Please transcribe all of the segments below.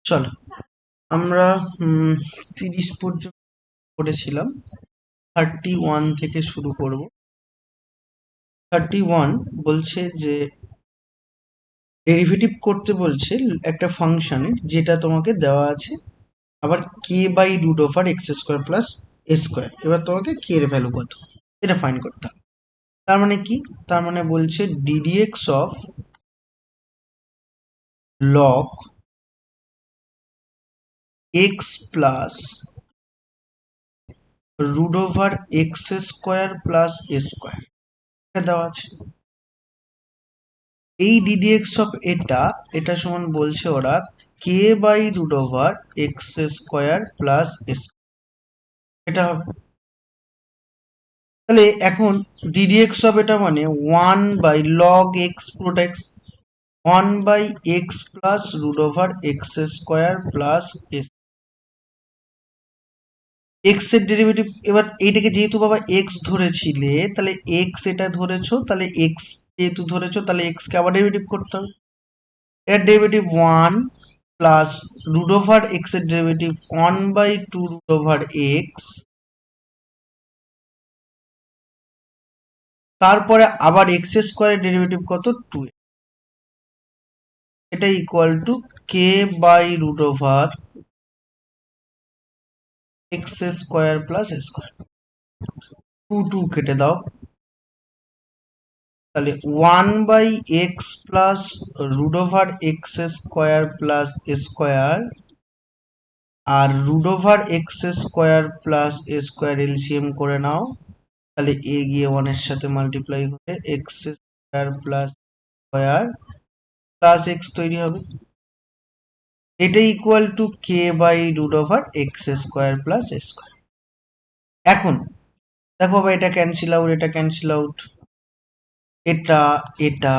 চলো আমরা 30 পর্যন্ত করেছিলাম। 31 থেকে শুরু করব। 31 বলছে যে ডেরিভেটিভ করতে বলছে একটা ফাংশনের, যেটা তোমাকে দেওয়া আছে আবার k/√(x² + a²). এবার তোমাকে k এর ভ্যালু কত এটা ফাইন্ড করতে হবে। তার মানে কি? তার মানে বলছে ddx of log x plus √(x² + a²) এটা দেওয়া আছে। এই ddx অফ এটা সমান বলছে ওরা k/√(x² + a²। এটা হবে। তাহলে এখন ddx অফ এটা মানে 1/log x পুরোটা x, 1/x plus √(x² + a। x এর ডেরিভেটিভ, এবার এইটাকে যেহেতু বাবা x ধরেছিলে তাহলে x এটা ধরেছো, তাহলে x যেহেতু ধরেছো তাহলে x কে আবার ডেরিভেটিভ করতে হবে। এর ডেরিভেটিভ 1 প্লাস √(x) এর ডেরিভেটিভ 1/2√(x), তারপরে আবার x² এর ডেরিভেটিভ কত 2। এটা ইকুয়াল টু k/√(x² + a²। 2 কেটে দাও, তাহলে 1/x প্লাস √(x² + a² আর √(x² + a² এলসিএম করে নাও, তাহলে a গিয়ে 1 এর সাথে মাল্টিপ্লাই হয়ে x² + স্কয়ার প্লাস x তৈরি হবে। এটা ইকুয়াল টু k/√(x² + a²। এখন দেখো ভাই, এটা ক্যান্সেল আউট, এটা ক্যান্সেল আউট, এটা এটা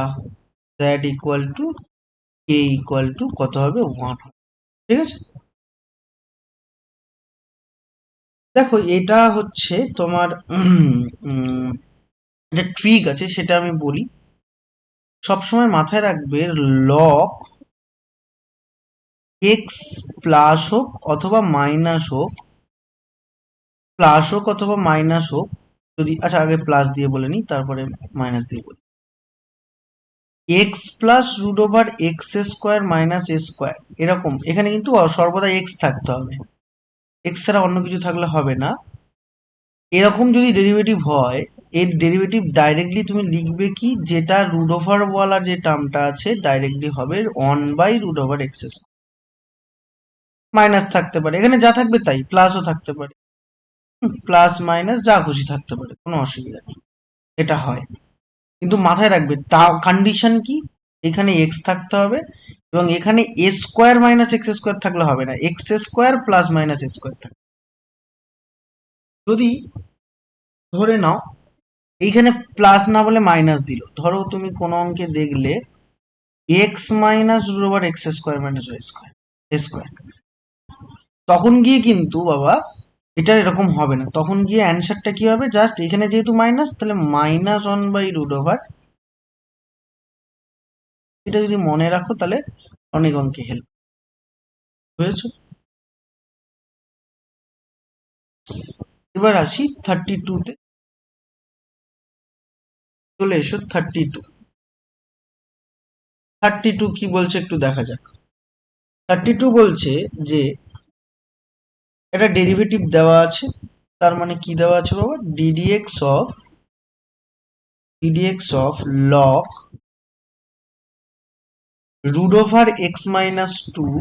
that equal two k equal to কত হবে 1। ঠিক আছে, দেখো এটা হচ্ছে তোমার একটা ট্রিক আছে, সেটা আমি বলি। সবসময় মাথায় রাখবে লগ এক্স প্লাস হোক অথবা মাইনাস হোক, প্লাস হোক অথবা মাইনাস হোক, যদি আচ্ছা আগে প্লাস দিয়ে বলে নিই তারপরে মাইনাস দিয়ে বলি। এক্স প্লাস √(x² - a², এরকম এখানে কিন্তু সর্বদা এক্স থাকতে হবে, এক্স ছাড়া অন্য কিছু থাকলে হবে না। এরকম যদি ডেরিভেটিভ হয়, এর ডেরিভেটিভ ডাইরেক্টলি তুমি লিখবে কি, যেটা √ওভার ওয়ালা যে টার্মটা আছে ডাইরেক্টলি হবে 1/√(x²। মাইনাস থাকতে পারে, এখানে যা থাকবে তাই, প্লাসও থাকতে পারে, প্লাস মাইনাস যা খুশি থাকতে পারে, কোনো অসুবিধা নেই। এটা হয়, কিন্তু মাথায় রাখবে তা কন্ডিশন কি, এখানে এক্স থাকতে হবে এবং এখানে a² - x² থাকলে হবে না, x² ± a² থাকবে। যদি ধরে নাও এইখানে প্লাস না বলে মাইনাস দিল, ধরো তুমি কোনো অঙ্কে দেখলে x - √(x² - y², তখন গিয়ে কিন্তু বাবা এটা এরকম হবে না, তখন গিয়ে অ্যান্সারটা কি হবে, জাস্ট এখানে যেহেতু মাইনাস তাহলে -1/√। এটা যদি মনে রাখো তাহলে অনেক অঙ্কে হেল্প হয়েছে। এবার আসি 32-তে, চলে এসো 32। 32 কি বলছে একটু দেখা যাক। 32 বলছে যে একটা ডেরিভেটিভ দেওয়া আছে, তার মানে কি দেওয়া আছে বাবা, ddx of log √(x - 2)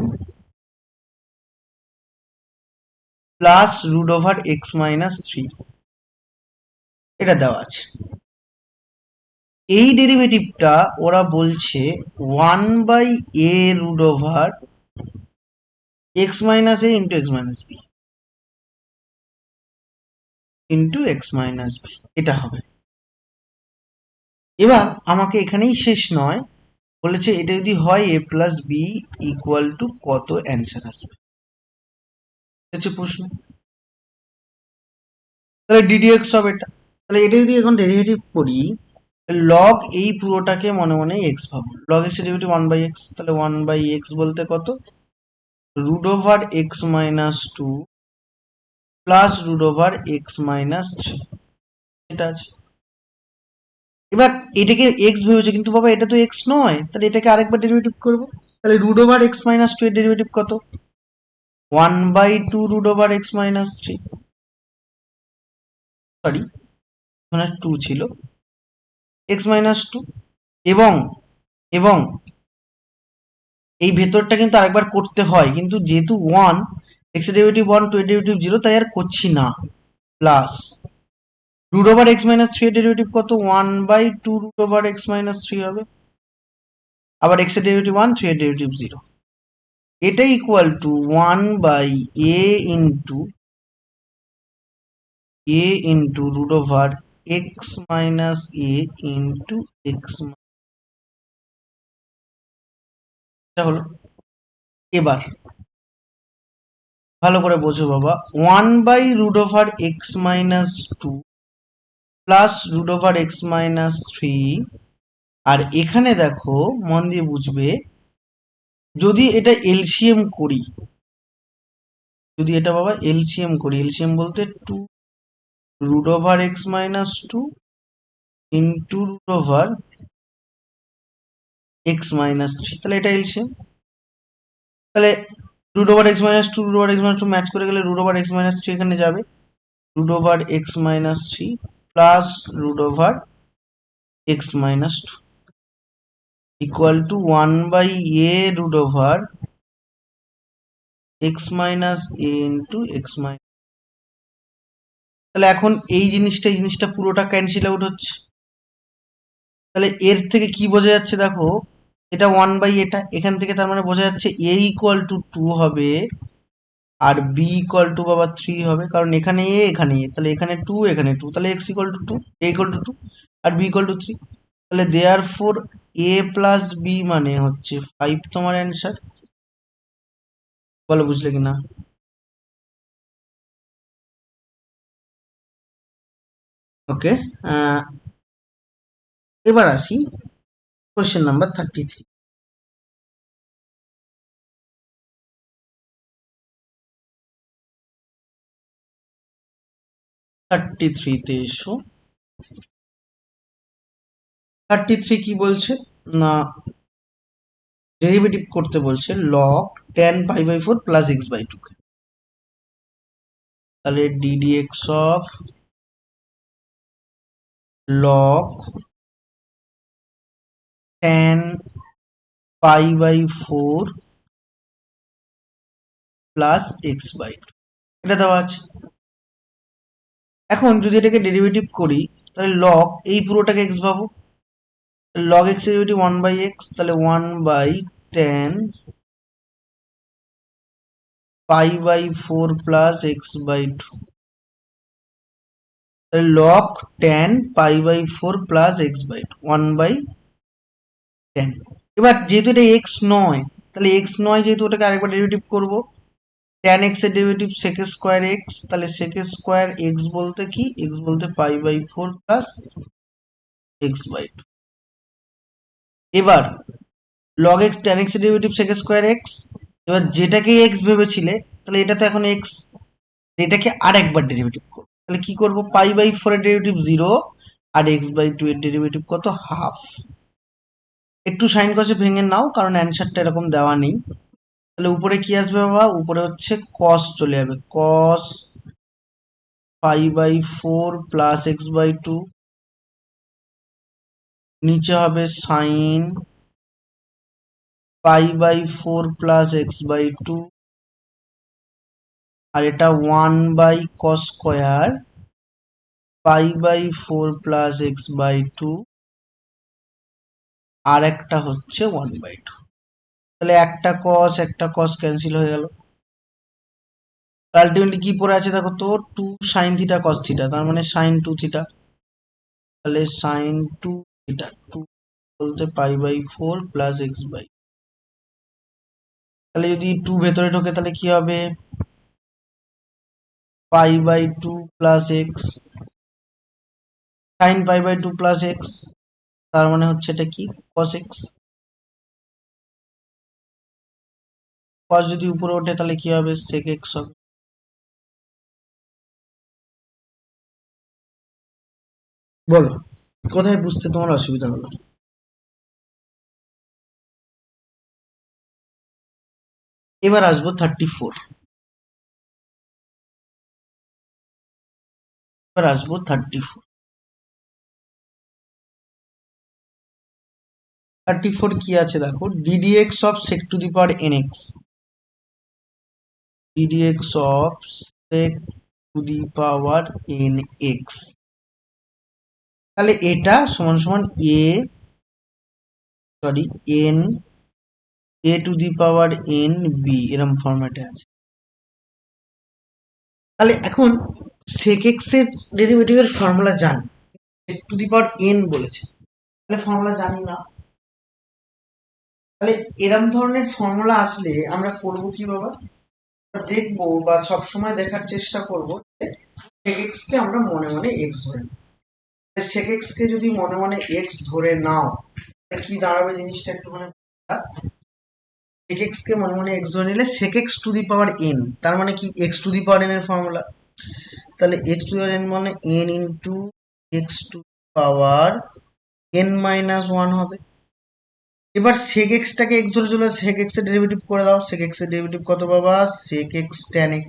plus √(x - 3) এটা দেওয়া আছে। এই ডেরিভেটিভটা ওরা বলছে 1/a√(x - a * x - b x - b এটা হবে। এবার আমাকে এখানেই শেষ নয়, বলেছে এটা যদি হয় a plus b equal to কত অ্যান্সার আসবে, হচ্ছে প্রশ্ন। তাহলে ddx হবে এটা, তাহলে এটা যদি এখন ডেরিভেটিভ করি, লগ এই পুরোটাকে মনে মনে এক্স ভাবো, লগ এক্স ডেরিভেটিভ 1/x, তাহলে 1/x বলতে কত root over x minus two plus root over x minus three, এটা আছে। এবার এটাকে এক্স ভেবেছে, কিন্তু বাবা এটা তো এক্স নয়, তাহলে এটাকে আরেকবার ডেরিভেটিভ করবো। তাহলে root over x minus two এর ডেরিভেটিভ কত? 1/2 root over x minus three, sorry ওখানে টু ছিল, এক্স মাইনাস টু। এবং এবং এই ভেতরটা কিন্তু আরেকবার করতে হয়, কিন্তু যেহেতু one, x derivative one, two এর ডেরিভেটিভ জিরো, তাই আর করছি না। Plus root over x minus three এর ডেরিভেটিভ কত? 1/2 root over x minus three হবে। আবার এক্স এর ডেরিভেটিভ ওয়ান, থ্রি এর ডেরিভেটিভ জিরো, এটা equal to 1/a into root over x minus a into x. এটা হলো। এবার ভালো করে বোঝো বাবা, 1/রুট over x minus two plus root over x minus three. আর এখানে দেখো, মন দিয়ে বুঝবে, যদি এটা এলসিএম করি, যদি এটা বাবা এলসিএম করি, এলসিএম বলতে two root over x minus two into root over x minus three, তাহলে এটা এলসিএম। তাহলে root over x minus two, root over x minus two match করে গেলে root over x minus three এখানে যাবে, root over x minus three plus root over x minus two equal to 1/a root over x minus a into x minus. তাহলে এখন এই জিনিসটা পুরোটা cancel out হচ্ছে। তাহলে এর থেকে কি বোঝা যাচ্ছে দেখো, এটা 1/, এটা এখান থেকে তার মানে বোঝা যাচ্ছে a ইকুয়াল টু টু হবে, আর b ইকুয়াল টু বাবা থ্রি হবে, কারণ এখানে a এখানে a, তাহলে এখানে টু এখানে টু, তাহলে x equal to two, a equal to two, আর b ইকুয়াল টু থ্রি। তাহলে therefore a plus b মানে হচ্ছে 5 তোমার অ্যান্সার। বলো বুঝলে কিনা? ওকে, এবার আসি কোয়েশ্চেন নাম্বার 33। 33তে এসো। 33 কি বলছে না, ডেরিভেটিভ করতে বলছে লগ tan π/4 প্লাস x/2। তাহলে ddx of log tan π/4 plus x/2, এটা দেওয়া আছে। এখন যদি এটাকে ডেরিভেটিভ করি, তাহলে লগ এই পুরোটাকে x ভাবো, লগ x এর ডেরিভেটিভ 1/x, তাহলে 1/tan π/4 প্লাস x/2, তাহলে লগ tan π/4 প্লাস x/2 1/10। এবার যেহেতু এটা x নয়, তাহলে x নয় যেহেতু, ওটাকে আরেকবার ডেরিভেটিভ করব। tan x এর ডেরিভেটিভ sec স্কোয়ার x, তাহলে sec স্কোয়ার x বলতে কি, x বলতে π/4 প্লাস x/2। এবার log x tan x এর ডেরিভেটিভ sec স্কোয়ার x, এবার যেটাকে x ভেবেছিলে, তাহলে এটা তো এখন x, এটাকে আরেকবার ডেরিভেটিভ করব। তাহলে কি করব, π/4 এর ডেরিভেটিভ জিরো, আর x/2 এর ডেরিভেটিভ কত, হাফ। একটু সাইন কসে ভেঙে নাও, কারণ অ্যান্সারটা এরকম দেওয়া নেই। তাহলে উপরে কি আসবে বাবা, উপরে হচ্ছে কস চলে যাবে, কস π/4 প্লাস x/2, নিচে হবে সাইন π/4 প্লাস x/2, আর এটা 1/cos স্কোয়ার π/4 প্লাস x/2, আর একটা হচ্ছে 1/2। তাহলে একটা কস ক্যান্সেল হয়ে গেল। আলটিমেটলি কি পড়ে আছে দেখো তো, 2 sin থিটা cos থিটা, তার মানে sin 2 থিটা। তাহলে sin 2 থিটা, 2 বলতে π/4 প্লাস x/, তাহলে যদি 2 ভেতরে ঢোকে তাহলে কি হবে, π/2 plus x, sin π/2 plus x, তার মানে হচ্ছে এটা কি, cos x। cos যদি উপরে ওঠে তাহলে কি হবে, sec x হবে। বলো কোথায় বুঝতে তোমার অসুবিধা হলো? এবার আসবো 34। এবার আসবো 34। 34 কি আছে দেখো, ddx of sec to the power nx, ddx of sec to the power nx, তাহলে এটা সমান সমান a sorry n a to the power n b এরকম ফরম্যাটে আছে। তাহলে এখন sec x এর ডেরিভেটিভের ফর্মুলা জানি, sec to the power n বলেছে, তাহলে ফর্মুলা জানি না। তাহলে এরম ধরনের ফর্মুলা আসলে আমরা করব কি বাবা, দেখবো বা সবসময় দেখার চেষ্টা করব যে sec x কে আমরা মনে মনে x ধরে নিই। sec x কে যদি মনে মনে x ধরে নাও তাহলে কি দাঁড়াবে জিনিসটা একটু মানে, sec x কে মনে মনে x ধরে নিলে sec x two the power n, তার মানে কি x two the power n এর ফর্মুলা, তাহলে x two the power n মানে n into x two the power n minus 1 হবে। এবার sec x টাকে x ধরে চলে sec x এর ডেরিভেটিভ করে দাও, sec x এর ডেরিভেটিভ কত বাবা, sec x tan x,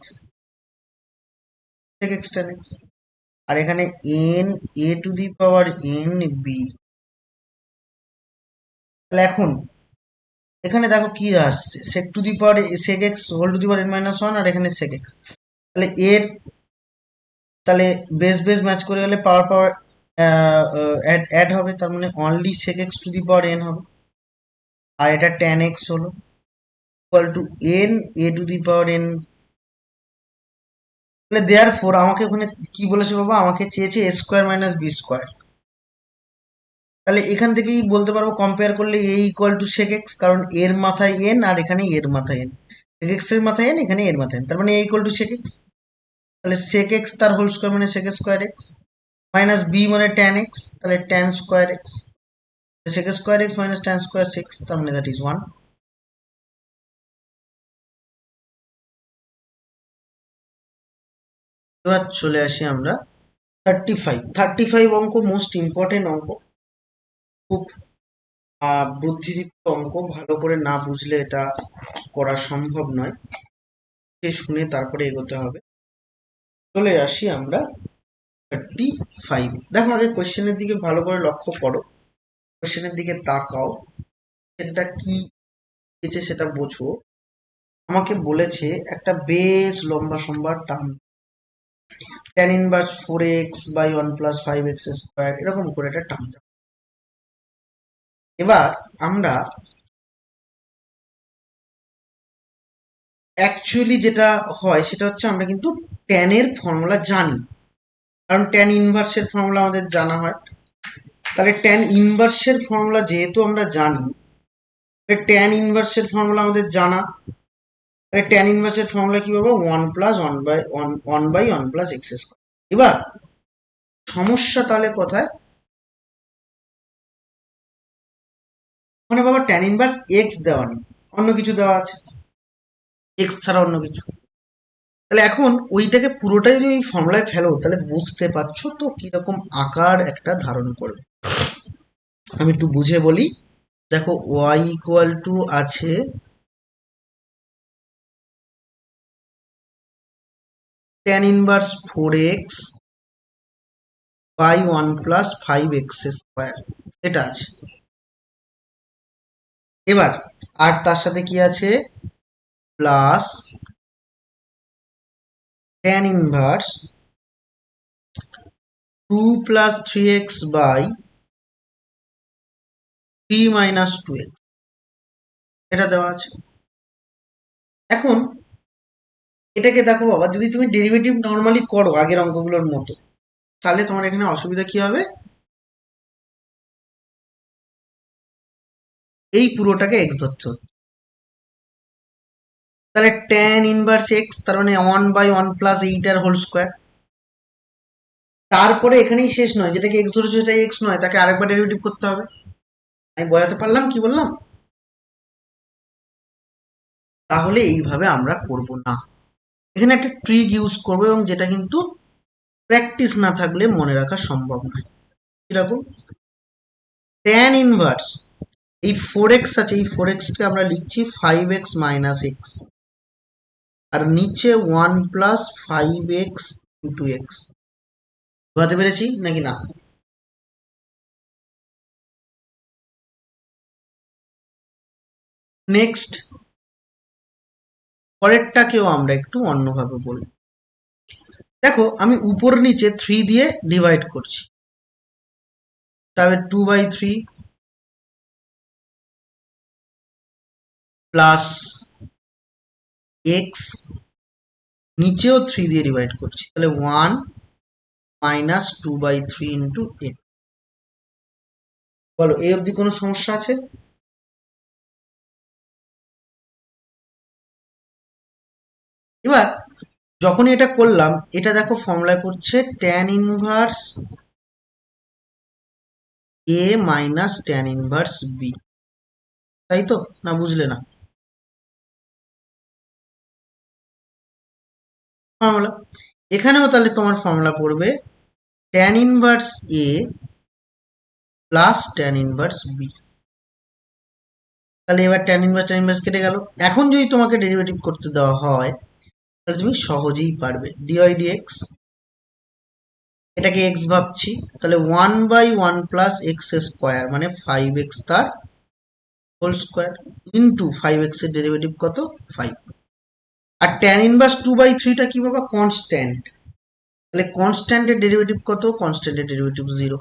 sec x tan x, আর এখানে n a to the power n b। তাহলে এখন এখানে দেখো কি আসছে, sec to the power sec x whole to the power n minus 1, আর এখানে sec x, তাহলে এর তাহলে বেস বেস ম্যাচ করে গেলে পাওয়ার পাওয়ার অ্যাড হবে, তার মানে only sec x two the power n হবে, আর এটা tan x হলো equal to n a to the power n। তাহলে দেয়ার ফোর আমাকে ওখানে কি বলেছে বাবা, আমাকে চেয়েছে a square minus b square. তাহলে এখান থেকেই বলতে পারবো কম্পেয়ার করলে a equal to sec x, কারণ এর মাথায় n আর এখানে এর মাথায় n, sec x এর মাথায় n এখানে এর মাথায় n, তার মানে a equal to sec x। তাহলে sec x তার হোল স্কোয়ার মানে sec square x minus b মানে tan x, তাহলে tan square x, sec square x minus tan square x, তার মানে দ্যাট ইজ 1। এবার চলে আসি আমরা 35। 35 অঙ্ক মোস্ট ইম্পর্টেন্ট অঙ্ক, খুব বুদ্ধিদীপ্ত অঙ্ক, ভালো করে না বুঝলে এটা করা সম্ভব নয়, সে শুনে তারপরে এগোতে হবে। চলে আসি আমরা 35। দেখো আগে কোয়েশ্চেনের দিকে ভালো করে লক্ষ্য করো, কোয়েশ্চেনের দিকে তাকাও, সেটা কি দিয়েছে সেটা বোঝো। আমাকে বলেছে একটা বেশ লম্বা সম্বা term, tan inverse 4x by 1 plus 5x square, এরকম করে একটা টার্ম। এবার আমরা অ্যাকচুয়ালি যেটা হয় সেটা হচ্ছে আমরা কিন্তু tan এর ফর্মুলা জানি, কারণ tan ইনভার্সের ফর্মুলা আমাদের জানা হয়। তাহলে tan ইনভার্সের ফর্মুলা যেহেতু আমরা জানি, tan ইনভার্সের ফর্মুলা আমাদের জানা, তাহলে tan ইনভার্সের ফর্মুলা কি পাবো, 1 প্লাস 1 প্লাস এক্স স্কোয়ার। এবার সমস্যা তাহলে কোথায়, মানে বাবা tan ইনভার্স এক্স দেওয়া নেই, অন্য কিছু দেওয়া আছে, এক্স ছাড়া অন্য কিছু। তাহলে এখন ওইটাকে পুরোটাই যদি ওই ফর্মুলায় ফেলো তাহলে বুঝতে পারছো তো কিরকম আকার একটা ধারণ করবে। আমি একটু বুঝে বলি, দেখো y ইকুয়াল টু আছে tan inverse 4x by 1 plus 5x square, এটা আছে। এবার আর তার সাথে কি আছে, plus tan inverse 2 plus 3x by 3 minus 2x, এটা দেওয়া আছে। এখন এটাকে দেখো বাবা, যদি তুমি ডেরিভেটিভ নর্মালি করো আগের অঙ্কগুলোর মতো, তাহলে তোমার এখানে অসুবিধা কি হবে, এই পুরোটাকে এক্স ধরতে হচ্ছে। তাহলে tan ইনভার্স এক্স, তার মানে 1 বাই 1 প্লাস এইটার হোল স্কোয়ার। তারপরে এখানেই শেষ নয়, যেটাকে এক্স ধরেছে সেটা এক্স নয়, তাকে আরেকবার ডেরিভেটিভ করতে হবে। আমি বোঝাতে পারলাম কি বললাম? তাহলে এইভাবে আমরা করব না। এখানে একটা ট্রিক ইউজ করবো, এবং যেটা কিন্তু প্র্যাকটিস না থাকলে মনে রাখা সম্ভব নয়। কিরকম? ট্যান ইনভার্স এই 4x আছে, এই 4x কে আমরা লিখছি 5x মাইনাস এক্স, আর নিচে 1 প্লাস 5x ইন্টু এক্স। বুঝতে পেরেছি নাকি না? নেক্সট পরেরটাকেও আমরা একটু অন্যভাবে বলব। দেখো আমি উপর নিচে 3 দিয়ে ডিভাইড করছি, তবে 2/3 প্লাস এক্স, নিচেও 3 দিয়ে ডিভাইড করছি, তাহলে 1 মাইনাস 2/3 ইন্টু এক্স। বলো এই অবধি কোনো সমস্যা আছে? এবার যখনই এটা করলাম, এটা দেখো ফর্মুলায় পড়ছে tan inverse a minus tan inverse b, তাই তো? না বুঝলে না ফর্মুলা? এখানেও তাহলে তোমার ফর্মুলা পড়বে tan inverse a plus tan inverse b. তাহলে এবার ট্যান ইনভার্স কেটে গেল। এখন যদি তোমাকে ডেরিভেটিভ করতে দেওয়া হয়, তাহলে তুমি সহজেই পারবে। ডিওয়াই ডিএক্স, এটাকে এক্স ভাবছি, তাহলে 1/1 প্লাস এক্স স্কোয়ার মানে 5x তার হোল স্কোয়ার ইন্টু 5x এর ডেরিভেটিভ কত? 5। আর ট্যান ইনভার্স 2/3টা কি বাবা? কনস্ট্যান্ট, তাহলে কনস্ট্যান্টের ডেরিভেটিভ কত? কনস্ট্যান্টের ডেরিভেটিভ 0।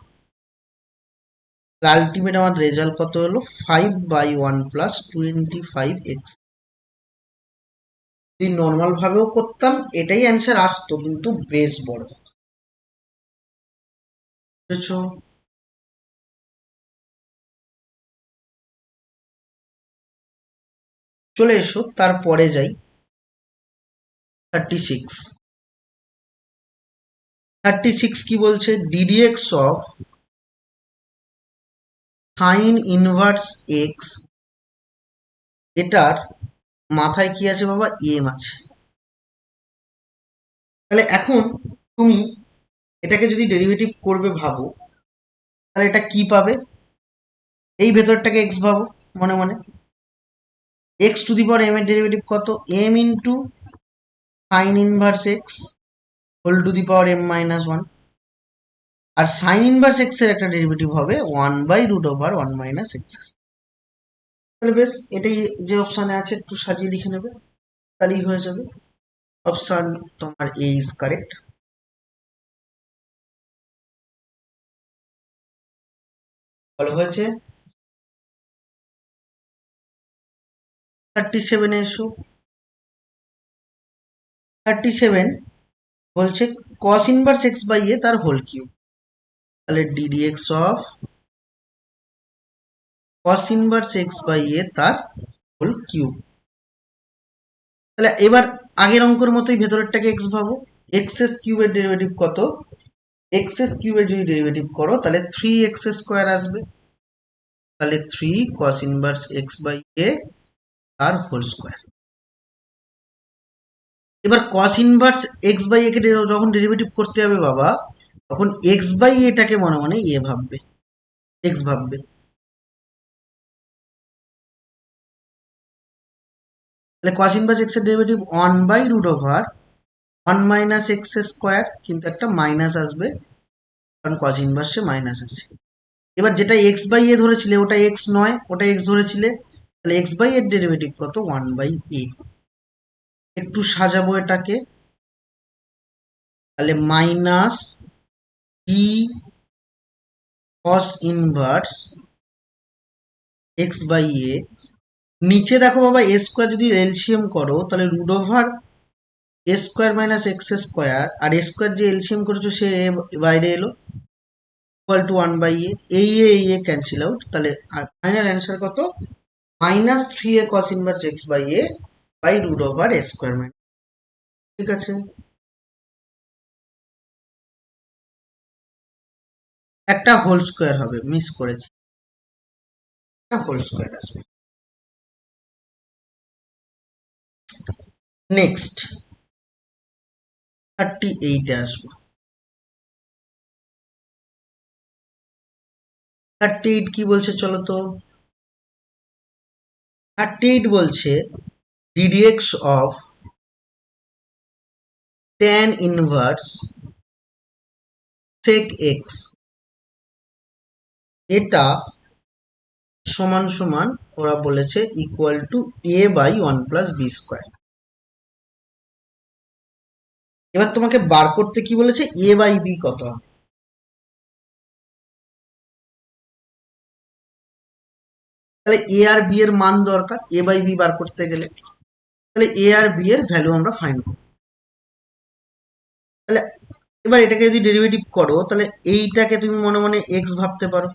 আলটিমেট আমার রেজাল্ট কত হলো? 5/1 প্লাস 25x। যদি নর্মাল ভাবেও করতাম এটাই অ্যান্সার আসতো, কিন্তু বেশ বড়। বুঝেছো? চলে এসো তারপরে যাই। 36, 36 কি বলছে? Ddx of sign inverse x, এটার মাথায় কি আছে বাবা? এম আছে। তাহলে এখন তুমি এটাকে যদি ডেরিভেটিভ করবে ভাবো, তাহলে এটা কি পাবে? এই ভেতরটাকে এক্স ভাবো মনে মনে। X to the power m এর ডেরিভেটিভ কত? M into sine inverse x whole to the power m minus one. আর সাইন ইনভার্স এক্স এর একটা ডেরিভেটিভ হবে 1/√1 মাইনাস এক্স। তাহলে বেশ, এটাই যে অপশানে আছে একটু সাজিয়ে লিখে নেবে, তাহলেই হয়ে যাবে। অপশান তোমার এ ইজ কারেক্ট। বলা হয়েছে। 37-এ এসো। 37 বলছে cos inverse x by a তার হোল কিউব, তাহলে d d x of cos inverse x by a তার হোল কিউব। তাহলে এবার আগের অঙ্কের মতোই ভেতরেরটাকে এক্স ভাবো। এক্স এস কিউবের ডেরিভেটিভ কত? এক্স এস কিউবের যদি ডেরিভেটিভ করো তাহলে 3x স্কোয়ার আসবে, তাহলে 3 কস ইনভার্স এক্স বাই এ তার হোল স্কোয়ার। এবার কস ইনভার্স এক্স বাই এ কে যখন ডেরিভেটিভ করতে হবে বাবা, তখন এক্স বাই এটাকে মনে মনে এ ভাববে, এক্স ভাববে। তাহলে কস ইনভার্স এক্স এর ডেরিভেটিভ 1/√1 মাইনাস এক্স স্কোয়ার, কিন্তু একটা মাইনাস আসবে কারণ কস ইনভার্সে মাইনাস আছে। এবার যেটা এক্স বাই এ ধরেছিলে ওটা এক্স নয়, ওটা এক্স ধরেছিলে, তাহলে এক্স বাই এর ডেরিভেটিভ কত? 1/a। একটু সাজাবো এটাকে, তাহলে minus d cos inverse x by a, নিচে দেখো বাবা এ স্কোয়ার যদি এলসিএম করো তাহলে √ওভার a square minus x square, আর এ স্কোয়ার যে এলসিএম করেছো সে বাইরে এলো, ইকুয়াল টু 1/a। এই ক্যান্সেল আউট, তাহলে ফাইনাল অ্যান্সার কত? -3a cos inverse x by a by √ওভার এ স্কোয়ার মাইনাস। ঠিক আছে, একটা হোল স্কোয়ার হবে, মিস করেছি, একটা হোল স্কোয়ার আসবে। নেক্সট 38 আসবো। 38 কি বলছে চলো তো। 38 বলছে ddx of tan inverse sec x এটা সমান সমান ওরা বলেছে equal to a by 1+b²। এবার তোমাকে বার করতে কি বলেছে, a বাই b কত হবে। তাহলে a আর b এর মান দরকার a বাই b বার করতে গেলে। তাহলে a আর b এর ভ্যালু আমরা ফাইন্ড করব। তাহলে এবার এটাকে যদি ডেরিভেটিভ করো তাহলে এইটাকে তুমি মনে মনে x ভাবতে পারো।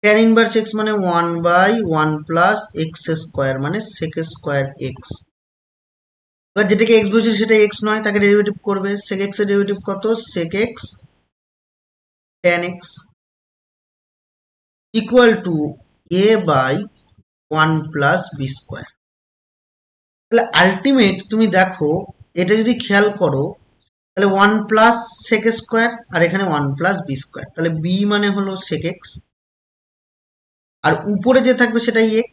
tan ইনভার্স x মানে 1/1+x² মানে sec² x। এবার যেটাকে x বলছে সেটা x নয়, তাকে ডেরিভেটিভ করবে। sec x এর ডেরিভেটিভ কত, sec x tan x equal to a by 1+b²। তাহলে আলটিমেট তুমি দেখো, এটা যদি খেয়াল করো তাহলে 1+sec² আর এখানে 1+b²। তাহলে b মানে হলো sec x আর উপরে যে থাকবে সেটাই x,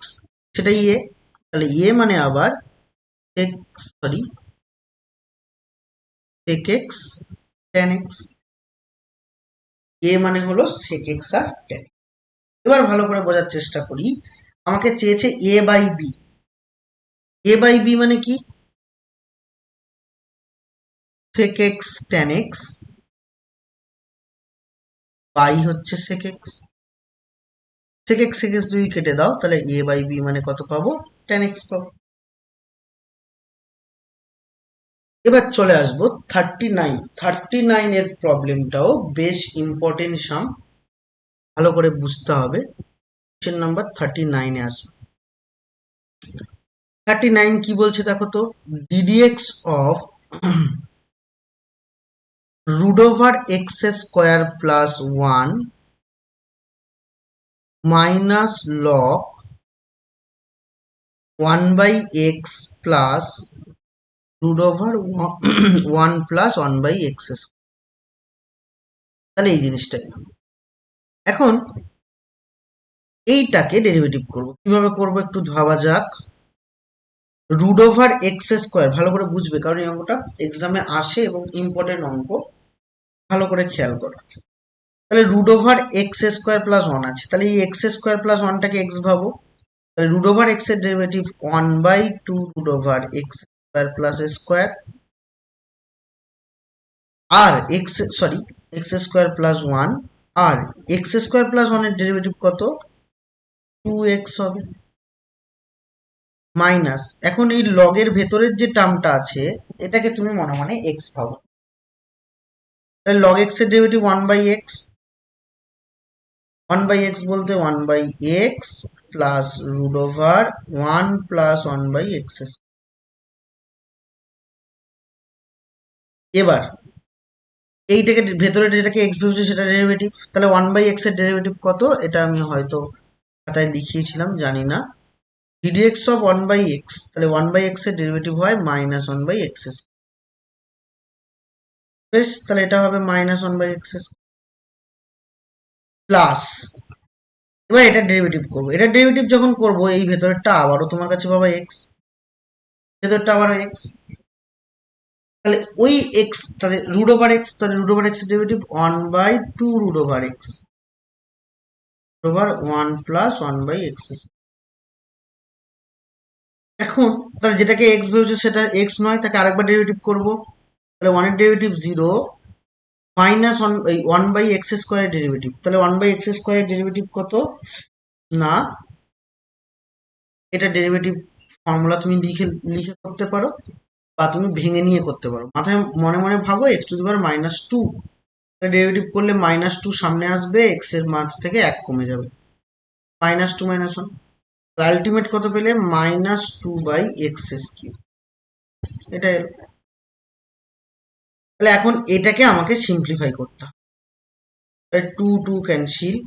সেটাই a। তাহলে a মানে আবার sec x tan x। a মানে হলো sec x আর tan। এবার ভালো করে বোঝার চেষ্টা করি। আমাকে চেয়েছে a by b। a by b মানে কি, sec x tan x by হচ্ছে sec x। sec x যদি কেটে দাও তাহলে a বাই b মানে কত পাবো, tan x পাবো। এবার চলে আসবো 39। 39 এর প্রবলেমটাও বেশ ইম্পর্টেন্ট সাম, ভালো করে বুঝতে হবে। কোশ্চেন নাম্বার 39 এ আসবো। 39 কি বলছে দেখো তো, ddx of √x² + 1 minus log 1/x plus √1+1/x। তাহলে এই জিনিসটা এখন এইটাকে ডেরিভেটিভ করব। কিভাবে করব একটু ভাবা যাক। √x², ভালো করে বুঝবে কারণ এই অঙ্কটা এক্সামে আসে এবং ইম্পর্টেন্ট অঙ্ক, ভালো করে খেয়াল করো। তাহলে √x² + 1 আছে, তাহলে এই x²+1টাকে x ভাবো। তাহলে √x এর ডেরিভেটিভ 1/2√x² + আর x² + 1 আর x² + 1 এর ডেরিভেটিভ কত, 2x হবে। মাইনাস, এখন এই লগের ভেতরের যে টার্মটা আছে এটাকে তুমি মনে মনে x ভাবো। তাহলে log x এর ডেরিভেটিভ 1/x। 1/x বলতে 1/x প্লাস √1+1/x। এবার এইটাকে ভেতরে যেটাকে x ভেবেছে সেটা ডেরিভেটিভ, তাহলে 1/x এর ডেরিভেটিভ কত, এটা আমি হয়তো খাতায় লিখিয়েছিলাম জানি না। ddx অফ 1/x, তাহলে 1/x এর ডেরিভেটিভ হয় -1/x। বেশ, তাহলে এটা হবে -1/x প্লাস, এবার এটা ডেরিভেটিভ করবো। এটা ডেরিভেটিভ যখন করব এই ভেতরটা আবারও তোমার কাছে পাবা এক্স, ভেতরটা আবারও এক্স। তাহলে ওই এক্স, তাহলে √x, তাহলে √x এর ডেরিভেটিভ 1/2√x √1+1/x। এখন তাহলে যেটাকে এক্স ভেবেছে সেটা এক্স নয়, তাকে আরেকবার ডেরিভেটিভ করব। তাহলে 1 এর ডেরিভেটিভ 0 -1 এই 1/x² এর ডেরিভেটিভ, তাহলে 1/x² এর ডেরিভেটিভ কত না, এটা ডেরিভেটিভ ফর্মুলা তুমি লিখে লিখে করতে পারো বা তুমি ভেঙে নিয়ে করতে পারো। মাথায় মনে মনে ভাবো x⁻², ডেরিভেটিভ করলে -2 সামনে আসবে, এক্স এর মাঝ থেকে 1 কমে যাবে, -2 -1। আলটিমেট কত পেলে, -2/x²। এটা এলো। তাহলে এখন এটাকে আমাকে সিম্পলিফাই করতে হবে। 2 ক্যান্সেল,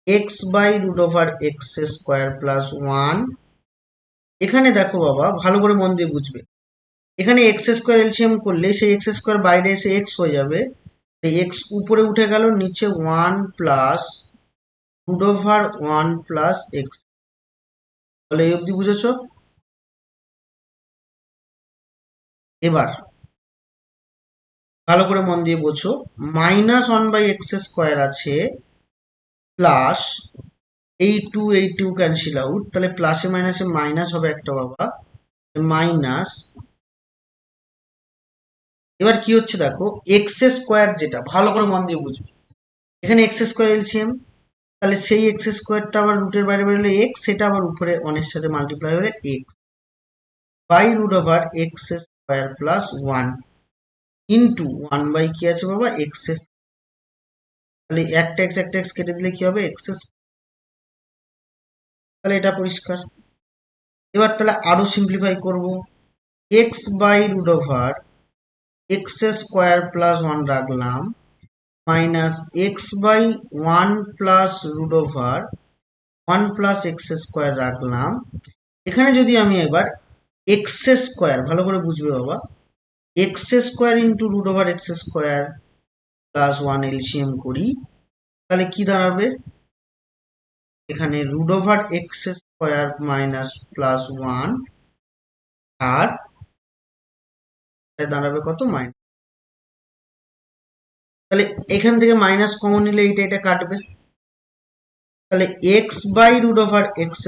x/√x² + 1। এখানে দেখো বাবা, ভালো করে মন দিয়ে বুঝবে, এখানে এক্স স্কোয়ার এলসিএম করলে সেই এক্স স্কোয়ার বাইরে এসে এক্স হয়ে যাবে, এক্স উপরে উঠে গেল, নিচে 1 plus root over 1 plus x. তাহলে এই অবধি বুঝেছ? এবার ভালো করে মন দিয়ে বোঝো, -1/x² আছে, প্লাস এই টু ক্যান্সেল আউট, তাহলে প্লাসে মাইনাসে মাইনাস হবে একটা বাবা, মাইনাস। এবার কি হচ্ছে দেখো, x² যেটা ভালো করে মন দিয়ে বুঝবে, এখানে x² এলসিএম, তাহলে সেই x² আবার রুটের বাইরে বেরোলে এক্স, সেটা আবার উপরে 1 এর সাথে মাল্টিপ্লাই হলে x by root over x² plus 1 into 1 by কি আছে বাবা, এক্স। তাহলে একটা এক্স কেটে দিলে কি হবে, এক্স। তাহলে এটা পরিষ্কার। এবার তাহলে আরো সিম্পলিফাই করব, x by root over x² plus 1 রাখলাম, minus x by 1 plus root over 1 plus x² রাখলাম। এখানে যদি আমি এবার x² ভালো করে বুঝবে বাবা, x² into root over x² plus 1 LCM করি, তাহলে কি দাঁড়াবে, এখানে root over x² minus plus 1 আর দাঁড়াবে কত, মাইনাস। তাহলে এখান থেকে মাইনাস কমন নিলে এটা কাটবে, তাহলে x by root over x²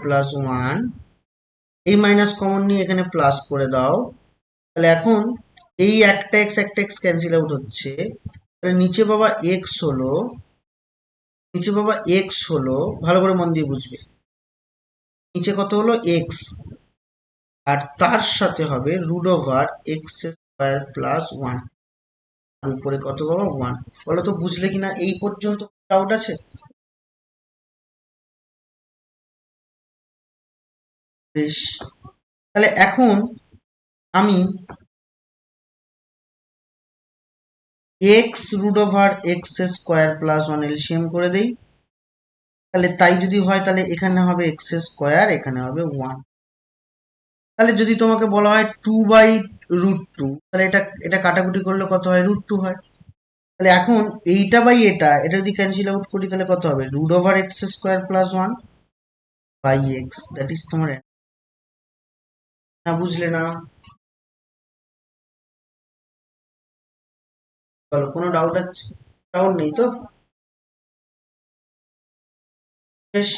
plus 1, এই মাইনাস কমন নিয়ে এখানে প্লাস করে দাও। তাহলে এখন এই একটা এক্স ক্যান্সেল আউট হচ্ছে, তাহলে নিচে বাবা এক্স হলো, ভালো করে মন দিয়ে বুঝবে, নিচে কত হলো এক্স, আর তার সাথে হবে রুট ওভার x² প্লাস 1, আর উপরে কত বাবা, 1। বলো তো বুঝলে কিনা, এই পর্যন্ত ডাউট আছে? বেশ, তাহলে এখন আমি x root over x² plus 1 LCM করে দেই, তাহলে তাই যদি হয় তাহলে এখানে হবে x², এখানে হবে 1। তাহলে যদি তোমাকে বলা হয় 2/√2, তাহলে এটা কাটাকুটি করলে কত হয়, √2 হয়। তাহলে এখন এইটা বাই এটা যদি ক্যান্সেল আউট করি, তাহলে কত হবে, root over x² plus 1 by x, that is তোমার। না বুঝলে না? বলো, কোনো ডাউট আছে? ডাউট নেই তো? বেশ,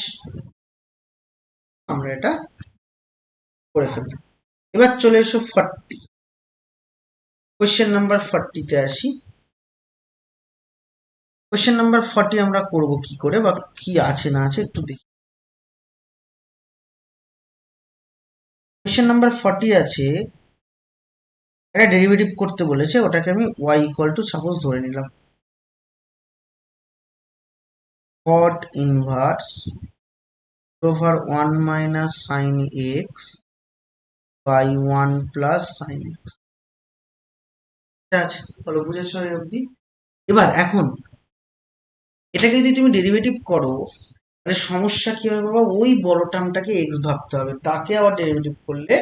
আমরা এটা করে ফেললাম। এবার চলে এসো 40, কোয়েশ্চেন নাম্বার 40-তে আসি। কোয়েশ্চেন নাম্বার 40 আমরা করব কি করে, বা কি আছে না আছে একটু দেখি। কোয়েশ্চেন নাম্বার 40 আছে, একটা ডেরিভেটিভ করতে বলেছে, ওটাকে আমি y ইকুয়াল টু সাপোজ ধরে নিলাম, cot inverse over 1 minus sine x by 1 plus sine x. ঠিক আছে, বলো বুঝেছো এই অবধি? এবার এখন এটাকে যদি তুমি ডেরিভেটিভ করো, তাহলে সমস্যা কি হবে বাবা, ওই বড় টার্মটাকে এক্স ভাবতে হবে, তাকে আবার ডেরিভেটিভ করলে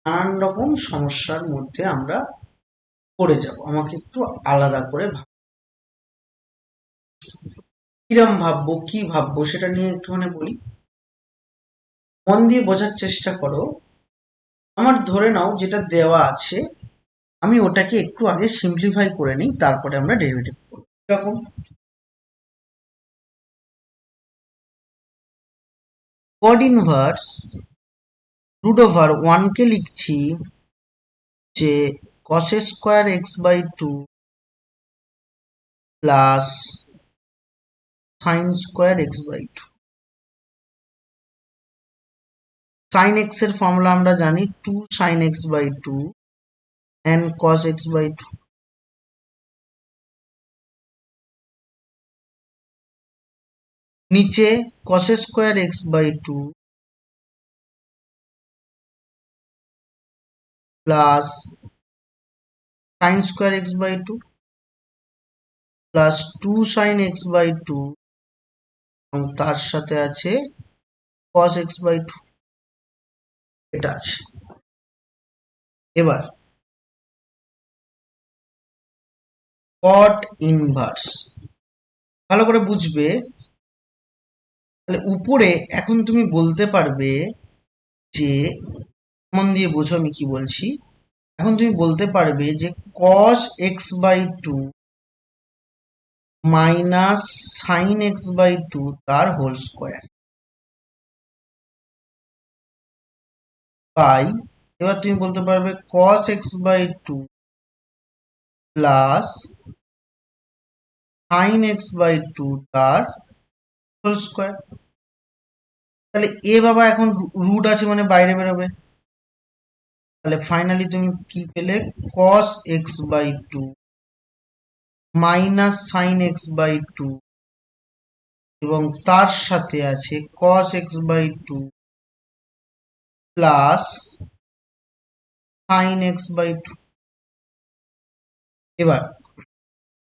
নানান রকম সমস্যার মধ্যে আমরা পড়ে যাব। আমাকে একটু আলাদা করে কিরম ভাববো, কি ভাববো, সেটা নিয়ে একটুখানি বলি, মন দিয়ে বোঝার চেষ্টা করো। আমার ধরে নাও যেটা দেওয়া আছে, আমি ওটাকে একটু আগে সিম্পলিফাই করে নিই, তারপরে আমরা ডেরিভেটিভ করবো। এরকম কড ইনভার্স রুট ওভার 1 কে লিখছি যে cos²x/2 plus sin²x/2। sin x এর ফর্মুলা আমরা জানি 2 sin x/2 and cos x/2। নিচে cos²x/2 plus sin²x/2 plus 2 sin x/2 এবং তার সাথে আছে cos x/2, এটা আছে। এবার কট ইনভার্স ভালো করে বুঝবে। তাহলে উপরে এখন তুমি বলতে পারবে যে, মন দিয়ে বোঝো আমি কি বলছি। এখন তুমি বলতে পারবে যে cos x/2 minus sine x/2 তার হোল স্কোয়ার বাই, এবার তুমি বলতে পারবে cos x/2 plus sign x/2 তার হোল স্কোয়ার। তাহলে এ বাবা এখন রুট আছে মানে বাইরে বেরোবে। তাহলে ফাইনালি তুমি কি পেলে, cos x/2 minus sine x/2 এবং তার সাথে আছে cos x/2 plus sign x/2। এবার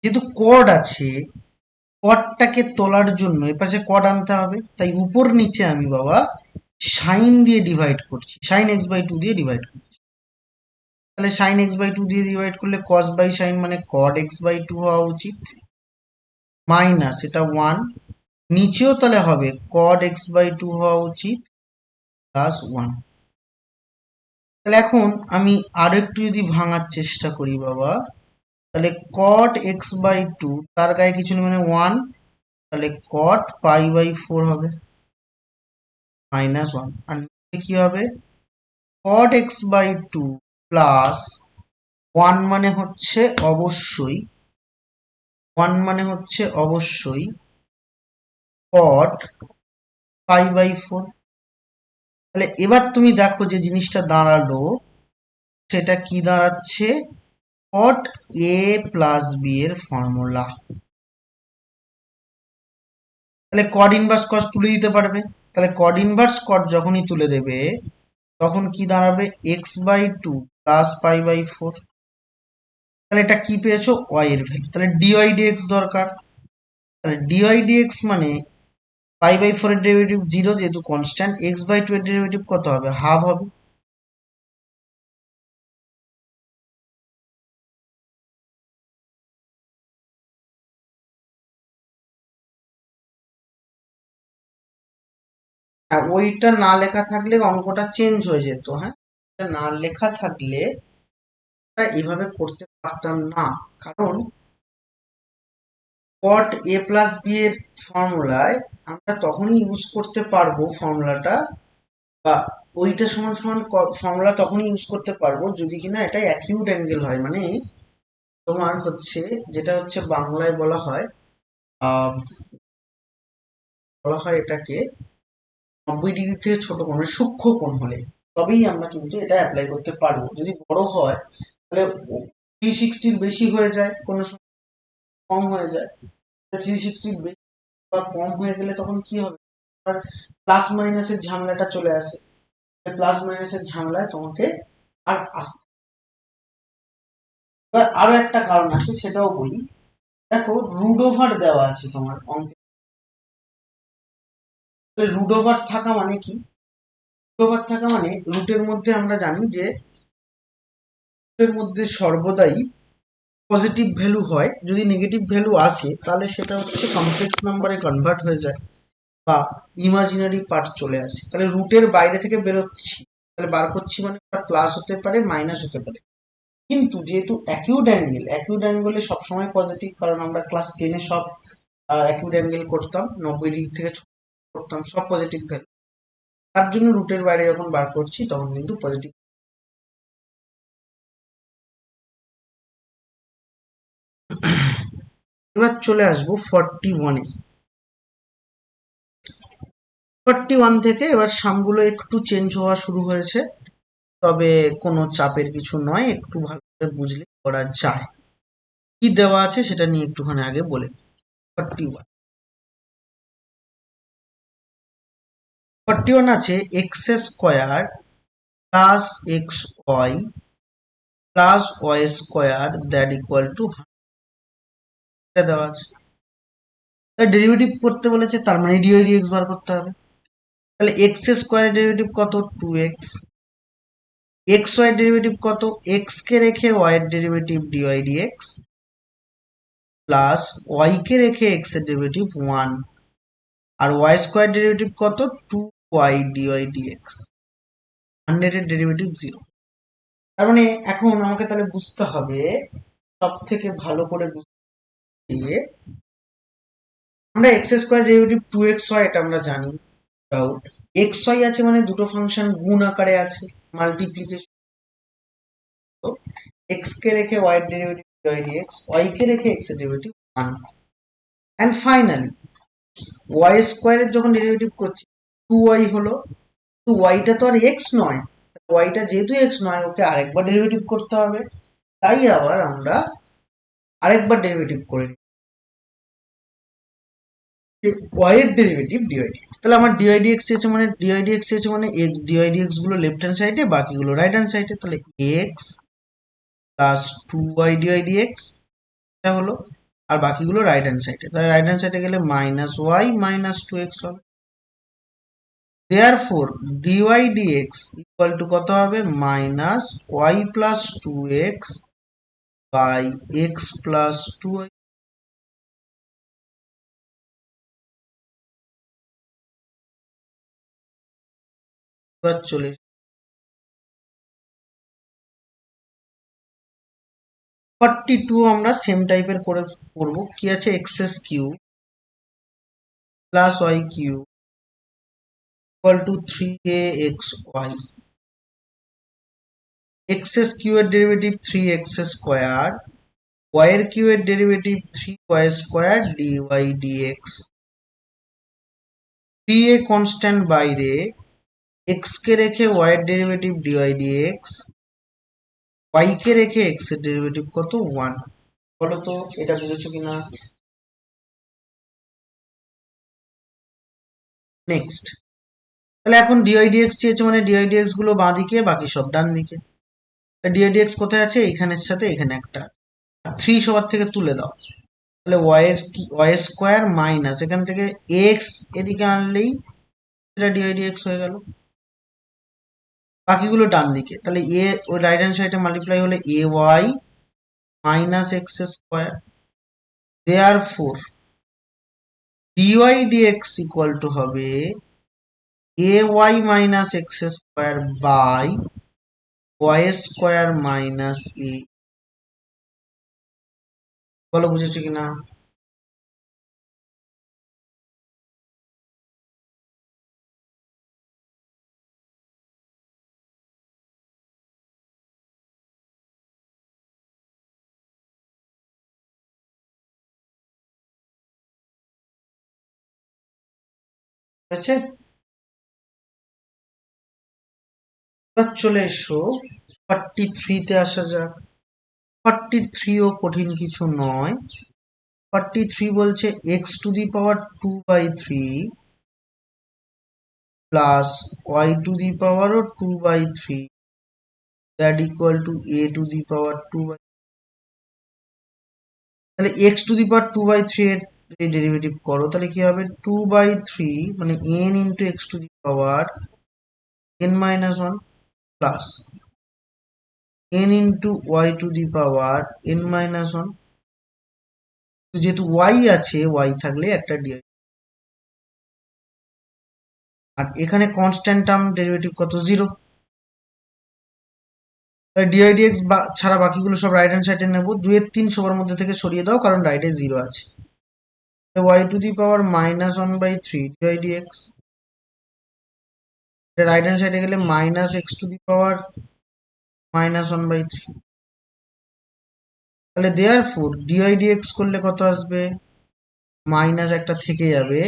যেহেতু কড আছে, কডটাকে তোলার জন্য এপাশে কড আনতে হবে, তাই উপর নিচে আমি বাবা সাইন দিয়ে ডিভাইড করছি, সাইন x/2 দিয়ে ডিভাইড করছি। তাহলে সাইন x/2 দিয়ে ডিভাইড করলে cos বাই সাইন মানে cot x/2 হওয়া উচিত, মাইনাস এটা 1, নিচেও তাহলে হবে cot x/2 হওয়া উচিত প্লাস 1। তাহলে এখন আমি আরো একটু যদি ভাঙার চেষ্টা করি বাবা, তাহলে cot x/2 তার গায়ে কিছু নেই মানে 1, তাহলে cot π/4 হবে মাইনাস 1। আর কি হবে, cot x/2 প্লাস 1 মানে হচ্ছে অবশ্যই 1 মানে হচ্ছে অবশ্যই cot π/4। তাহলে এবার তুমি দেখো যে জিনিসটা দাঁড়ালো, সেটা কি দাঁড়াচ্ছে, cot a প্লাস b এর ফর্মুলা। তাহলে কড ইনভার্স কস তুলে দিতে পারবে। তাহলে কড ইনভার্স কড যখনই তুলে দেবে তখন কি দাঁড়াবে, x/2 প্লাস π/4। তাহলে এটা কি পেয়েছো, y এর ভ্যালু। তাহলে dy dx দরকার। তাহলে dy dx মানে π/4 এর ডেরিভেটিভ 0 যেহেতু কনস্ট্যান্ট, x/2 এর ডেরিভেটিভ কত হবে, হাফ হবে। আর ওইটা না লেখা থাকলে অঙ্কটা চেঞ্জ হয়ে যেত। হ্যাঁ, এটা না লেখা থাকলে এভাবে করতে পারতাম না, কারণ cot a প্লাস b এর ফর্মুলায় আমরা তখনই ইউজ করতে পারবো ফর্মুলাটা, বা ওইটা সমান সমান ফর্মুলা তখনই ইউজ করতে পারবো যদি কিনা এটা অ্যাকিউট অ্যাঙ্গেল হয়। মানে তোমার হচ্ছে যেটা হচ্ছে বাংলায় বলা হয় এটাকে 90 ডিগ্রি থেকে ছোট কোণ, মানে সূক্ষ্ম কোণ হলে তবেই আমরা কিন্তু এটা অ্যাপ্লাই করতে পারবো। যদি বড় হয় তাহলে 360 বেশি হয়ে যায়, কোনো সময় কম হয়ে যায়। 360 বেশি বা কম হয়ে গেলে তখন কি হবে, প্লাস মাইনাসের ঝামেলাটা চলে আসে। প্লাস মাইনাসের ঝামেলায় তোমাকে আর আসতে। এবার আরো একটা কারণ আছে, সেটাও বলি। দেখো রুট ওভার দেওয়া আছে তোমার অঙ্কে, রুট ওভার থাকা মানে কি, রুট ওভার থাকা মানে রুটের মধ্যে আমরা জানি যে রুটের মধ্যে সর্বদাই পজিটিভ ভ্যালু হয়, যদি নেগেটিভ ভ্যালু আসে তাহলে সেটা হচ্ছে কমপ্লেক্স নাম্বারে কনভার্ট হয়ে যায় বা ইমাজিনারি পার্ট চলে আসে। তাহলে রুটের বাইরে থেকে বেরোচ্ছি, তাহলে বার করছি মানে প্লাস হতে পারে মাইনাস হতে পারে, কিন্তু যেহেতু অ্যাকিউট অ্যাঙ্গেলে সবসময় পজিটিভ, কারণ আমরা ক্লাস 10-এ সব অ্যাকিউট অ্যাঙ্গেল করতাম, 90 ডিগ্রি থেকে করতাম, সব পজিটিভ ভ্যালু। তার জন্য রুটের বাইরে যখন বার করছি তখন কিন্তু পজিটিভ। এবার চলে আসবো 41-এ। 41 থেকে এবার সামগুলো একটু চেঞ্জ হওয়া শুরু হয়েছে, তবে কোনো চাপের কিছু নয়, একটু ভালো করে বুঝলে করা যায়। কি দেওয়া আছে সেটা নিয়ে একটুখানি আগে বলে। 41 আছে x square plus x y plus y square that equal to দেওয়া আছে। ডেরিভেটিভ করতে বলেছে, তার মানে ডিওয়াই ডিএক্স বার করতে হবে। তাহলে এক্স স্কোয়ারের ডেরিভেটিভ কত, 2x, এক্স ওয়াই ডেরিভেটিভ কত, এক্স কে রেখে ওয়াই এর derivative d y d x plus y কে রেখে এক্স এর ডেরিভেটিভ 1 আর ওয়াই স্কোয়ার ডেরিভেটিভ কত 2y ডিওয়াই ডিএক্স, 100 এর ডেরিভেটিভ 0। তার মানে এখন আমাকে তাহলে বুঝতে হবে, সব থেকে ভালো করে বুঝতে, আমরা এক্স স্কোয়ার ডেরিভেটিভ 2xy এটা আমরা জানি, এক্স ওয়াই আছে মানে দুটো ফাংশন গুণ আকারে আছে, মাল্টিপ্লিকেশন। তো এক্স কে রেখে ওয়াই এর ডেরিভেটিভ ডিওয়াই ডিএক্স, ওয়াই কে রেখে এক্স এর ডেরিভেটিভ 1 এন্ড ফাইনালি ওয়াই স্কোয়ারের যখন ডেরিভেটিভ করছি 2y হলো, তো ওয়াইটা তো আর এক্স নয়, ওয়াইটা যেহেতু এক্স নয় ওকে আরেকবার ডেরিভেটিভ করতে হবে, তাই আবার আমরা আরেকবার ডেরিভেটিভ করে নিই ওয়াই এর ডেরিভেটিভ ডিওয়াই ডিএক্স। তাহলে আমার ডিওয়াই ডিএক্স চেয়েছে মানে ডিওয়াই ডিএক্স গুলো লেফট হ্যান্ড সাইডে, বাকিগুলো রাইট হ্যান্ড সাইডে, তাহলে x plus 2y d y dx এটা হলো, আর বাকিগুলো রাইট হ্যান্ড সাইডে, তাহলে রাইট হ্যান্ড সাইডে গেলে মাইনাস ওয়াই মাইনাস 2x হবে। Therefore dy dx equal to কত হবে, minus y plus 2x by x plus 2y। এবার চলে 42 আমরা সেম টাইপের করে করবো, কি আছে x cube plus y cube equal to 3axy, x cube এর ডেরিভেটিভ 3x স্কোয়ার, ওয়াই এর কিউ এর derivative 3y square d y d x. 3a constant বাইরে, এক্স কে রেখে ওয়াই এর ডেরিভেটিভ ডিওয়াই ডিএক্স, ওয়াই কে রেখে এক্স এর ডেরিভেটিভ কত 1। বলো তো এটা বুঝেছো কিনা। নেক্সট, তাহলে এখন ডিওয়াই ডিএক্স চেয়েছে মানে ডিওয়াই ডিএক্স গুলো বাঁ দিকে, বাকি সব ডান দিকে। ডিওয়াই ডিএক্স কোথায় আছে, এখানের সাথে এখানে একটা, 3 সবার থেকে তুলে দাও, তাহলে ওয়াই স্কোয়ার মাইনাস এখান থেকে এক্স এদিকে আনলেই এটা ডিওয়াই ডিএক্স হয়ে গেল, বাকিগুলো ডান দিকে, তাহলে ওই রাইট হ্যান্ড সাইডে মাল্টিপ্লাই হলে a y minus x square, therefore d y dx equal to হবে a y minus x square by y square minus a. বলো বুঝেছো কিনা। ঠিক আছে, এবার চলে এসো 43 তে আসা যাক। 43 ও কঠিন কিছু নয়। 43 বলছে x to the power 2/3 plus y to the পাওয়ারও 2/3 that equal to a to the power 2। তাহলে এক্স টু দি পাওয়ার 2/3 এর ডেরিভেটিভ করো, তাহলে কি হবে 2/3 মানে n into x to the power n minus 1 plus n into y to the power n minus 1। যেহেতু y আছে, y থাকলে একটা ডিআই, আর এখানে কনস্ট্যান্ট টার্ম ডেরিভেটিভ কত 0, তাই ডিআই ডিএক্স ছাড়া বাকিগুলো সব রাইট হ্যান্ড সাইডে নেবো, 2 এর 3 সবার মধ্যে থেকে সরিয়ে দাও কারণ রাইটে 0 আছে। Y to the power minus 1/3 d y d x, right hand সাইডে গেলে minus x to the power minus 1/3। তাহলে দেয়ারফোর ডিআই ডিএক্স করলে কত আসবে, মাইনাস একটা থেকে যাবে,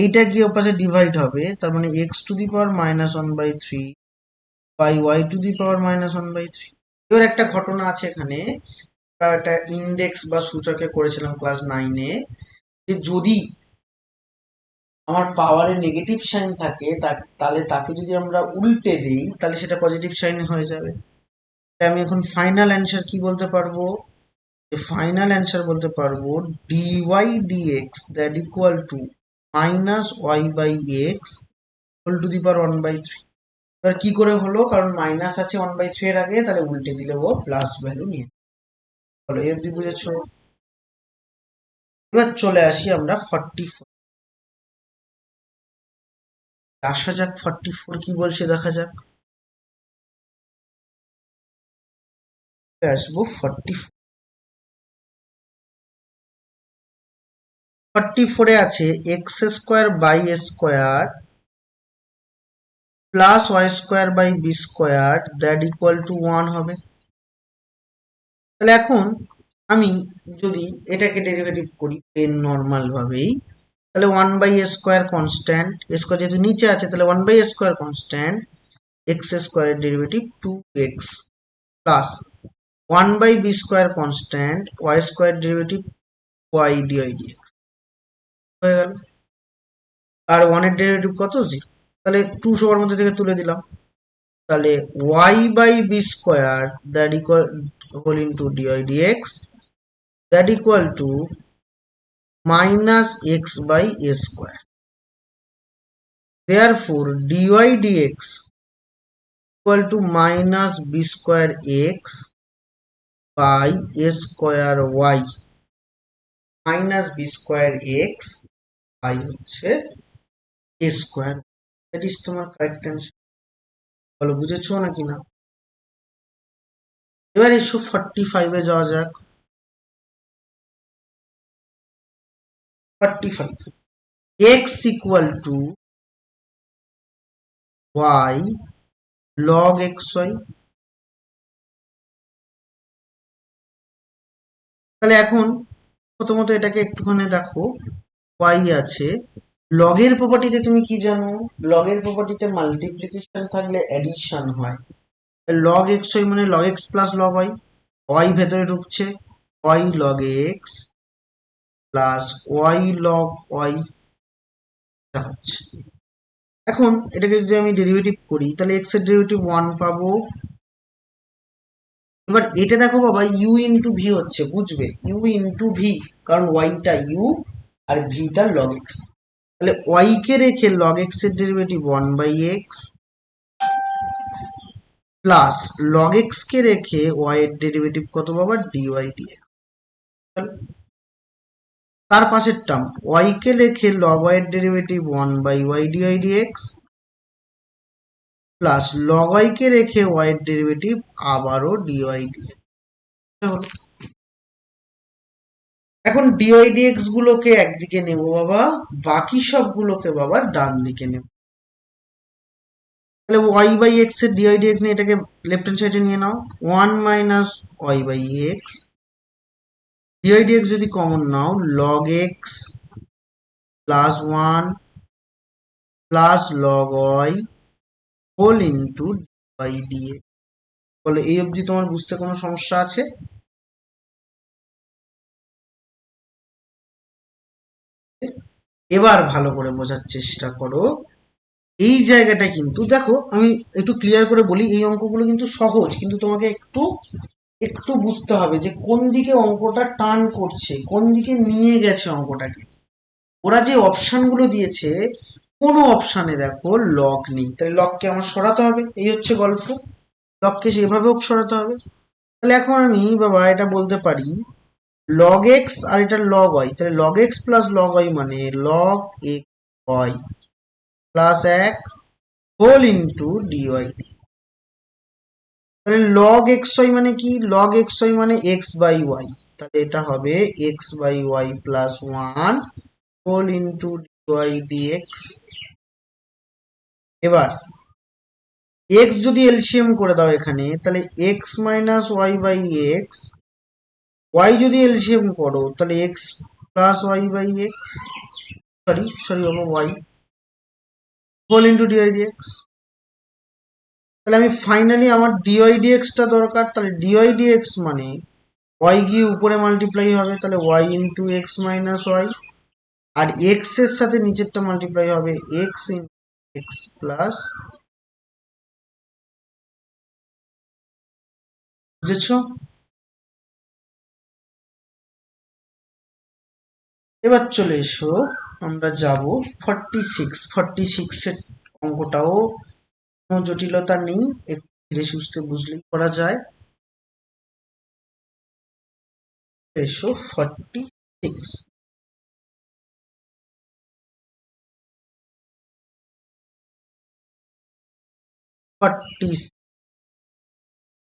এইটা গিয়ে ওপাশে ডিভাইড হবে, তার মানে x to the power minus 1/3 by y to the power minus 1/3। এবার একটা ঘটনা আছে এখানে, আমরা একটা ইন্ডেক্স বা সূচকে করেছিলাম ক্লাস 9-এ, যে যদি আমার পাওয়ারে নেগেটিভ সাইন থাকে তাহলে তাকে যদি আমরা উল্টে দিই তাহলে সেটা পজিটিভ সাইন হয়ে যাবে। তাই আমি এখন ফাইনাল অ্যান্সার কি বলতে পারবো, ফাইনাল অ্যান্সার বলতে পারবো d y d x that equal to minus y by x whole to the power 1/3। এবার কি করে হলো, কারণ মাইনাস আছে 1/3 এর আগে, তাহলে উল্টে দিলে ও প্লাস ভ্যালু নিয়ে বলো। এই অবধি বুঝেছো? এবার চলে আসি আমরা 44 আসা যাক। 44 কি বলছে দেখা যাক। আসবো 44 এ আছে x square by square plus y square by b square that equal to 1 হবে। তাহলে এখন আমি যদি এটাকে ডেরিভেটিভ করি প্লেন নর্মাল ভাবেই, তাহলে 1/a² কনস্ট্যান্ট, স্কোয়ার যেহেতু নিচে আছে তাহলে 1/a² কনস্ট্যান্ট, এক্স স্কোয়ারের derivative 2x plus 1/b² constant, y square derivative y dy dx হয়ে গেল। আর 1 এর ডেরিভেটিভ কত? 0। তাহলে 2 সবার মধ্যে থেকে তুলে দিলাম। তাহলে y/b² that equal whole into dy/dx that equal to minus x/a²। Therefore dy/dx equal to minus b² x by a² y minus b² x by হচ্ছে a²। দ্যাট ইজ তোমার কারেক্ট অ্যান্সার। বলো বুঝেছো নাকি না? এবার এসো 45 এ যাওয়া যাক। 45 x equal to y log xy। তাহলে এখন প্রথমত এটাকে একটুখানি দেখো, y আছে, লগের প্রপার্টিতে তুমি কি জানো? লগের প্রপার্টিতে মাল্টিপ্লিকেশন থাকলে অ্যাডিশন হয়। লগ এক্স ওয়াই মানে log x plus log y, y ভেতরে ঢুকছে, y log x plus y log y হচ্ছে। এখন এটাকে যদি আমি ডেরিভেটিভ করি তাহলে এক্স এর ডেরিভেটিভ 1 পাবো। এবার এটা দেখো বাবা, ইউ ইন্টু ভি হচ্ছে, বুঝবে? ইউ ইন্টু ভি, কারণ ওয়াইটা ইউ আর ভিটা লগ এক্স। তাহলে ওয়াই কে রেখে লগ এক্স এর derivative 1/x plus log x কে রেখে ওয়াই এর ডেরিভেটিভ কত বাবা? dy/dx। তার পাশের টার্ম ওয়াই কে রেখে লগ ওয়াই এর derivative 1/y dy/dx plus log y কে রেখে ওয়াই এর ডেরিভেটিভ আবারও dy/dx। এখন dy/dx গুলোকে একদিকে নেব বাবা, বাকি সবগুলোকে বাবা ডান দিকে নেব। তাহলে y/x এর dy/dx নিয়ে এটাকে লেফট হ্যান্ড সাইডে নিয়ে নাও, 1 মাইনাস y/x dy/dx যদি কমন নাও log x plus 1 plus log y whole into dy/dx। বলে এই অবধি তোমার বুঝতে কোনো সমস্যা আছে? এবার ভালো করে বোঝার চেষ্টা করো। এই জায়গাটা কিন্তু দেখো, আমি একটু ক্লিয়ার করে বলি, এই অঙ্কগুলো কিন্তু সহজ, কিন্তু তোমাকে একটু একটু বুঝতে হবে যে কোন দিকে অঙ্কটা টার্ন করছে, কোন দিকে নিয়ে গেছে অঙ্কটাকে। ওরা যে অপশানগুলো দিয়েছে, কোনো অপশানে দেখো লগ নেই, তাহলে লগকে আমার সরাতে হবে, এই হচ্ছে গল্প। লগকে সেভাবেও সরাতে হবে। তাহলে এখন আমি বাবা এটা বলতে পারি লগ এক্স আর এটা লগ ওয়াই, তাহলে log x plus log y মানে log x y plus 1 whole into d y. তাহলে লগ এক্স ওয়াই মানে কি? লগ এক্স ওয়াই মানে এক্স বাই ওয়াই, তাহলে এটা হবে x by y plus 1 whole into d y d x. এবার এক্স যদি এলসিএম করে দাও এখানে, তাহলে x minus y by x, y যদি এলসিএম করো তাহলে x plus y by x, sorry হলো y whole into d y d x. তাহলে আমি ফাইনালি আমার ডিওয়াই/ডিএক্সটা দরকার, তাহলে ডিওয়াই/ডিএক্স মানে ওয়াই গিয়ে উপরে মাল্টিপ্লাই হবে, তাহলে y into x minus y, আর এক্স এর সাথে নিচেরটা মাল্টিপ্লাই হবে এক্স ইন্টু এক্স প্লাস। বুঝেছো? এবার চলে এসো, আমরা যাব 46 এর অঙ্কটাও কোনো জটিলতা নেই, একটু ধীরে সুস্থে বুঝলেই করা যায়। রেশো 46,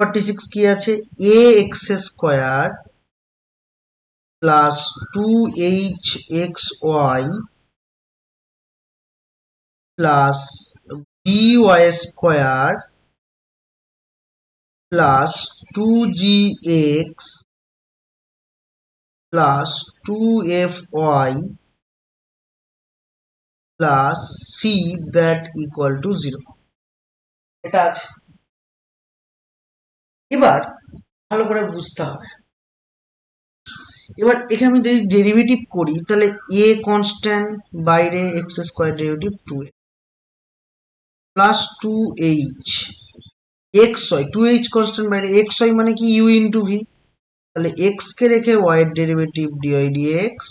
46 কি আছে? A x square plus 2hxy plus by square plus 2gx plus 2fy plus c that equal to 0, এটা আছে। এবার ভালো করে বুঝতে হবে। এবার এখানে আমি যদি ডেরিভেটিভ করি তাহলে এ কনস্ট্যান্ট, বাইরে x square derivative 2a plus 2h x y, 2h constant বাইরে, এক্স ওয়াই মানে কি ইউ ইন্টু ভি, তাহলে এক্স কে রেখে ওয়াই এর derivative d y d x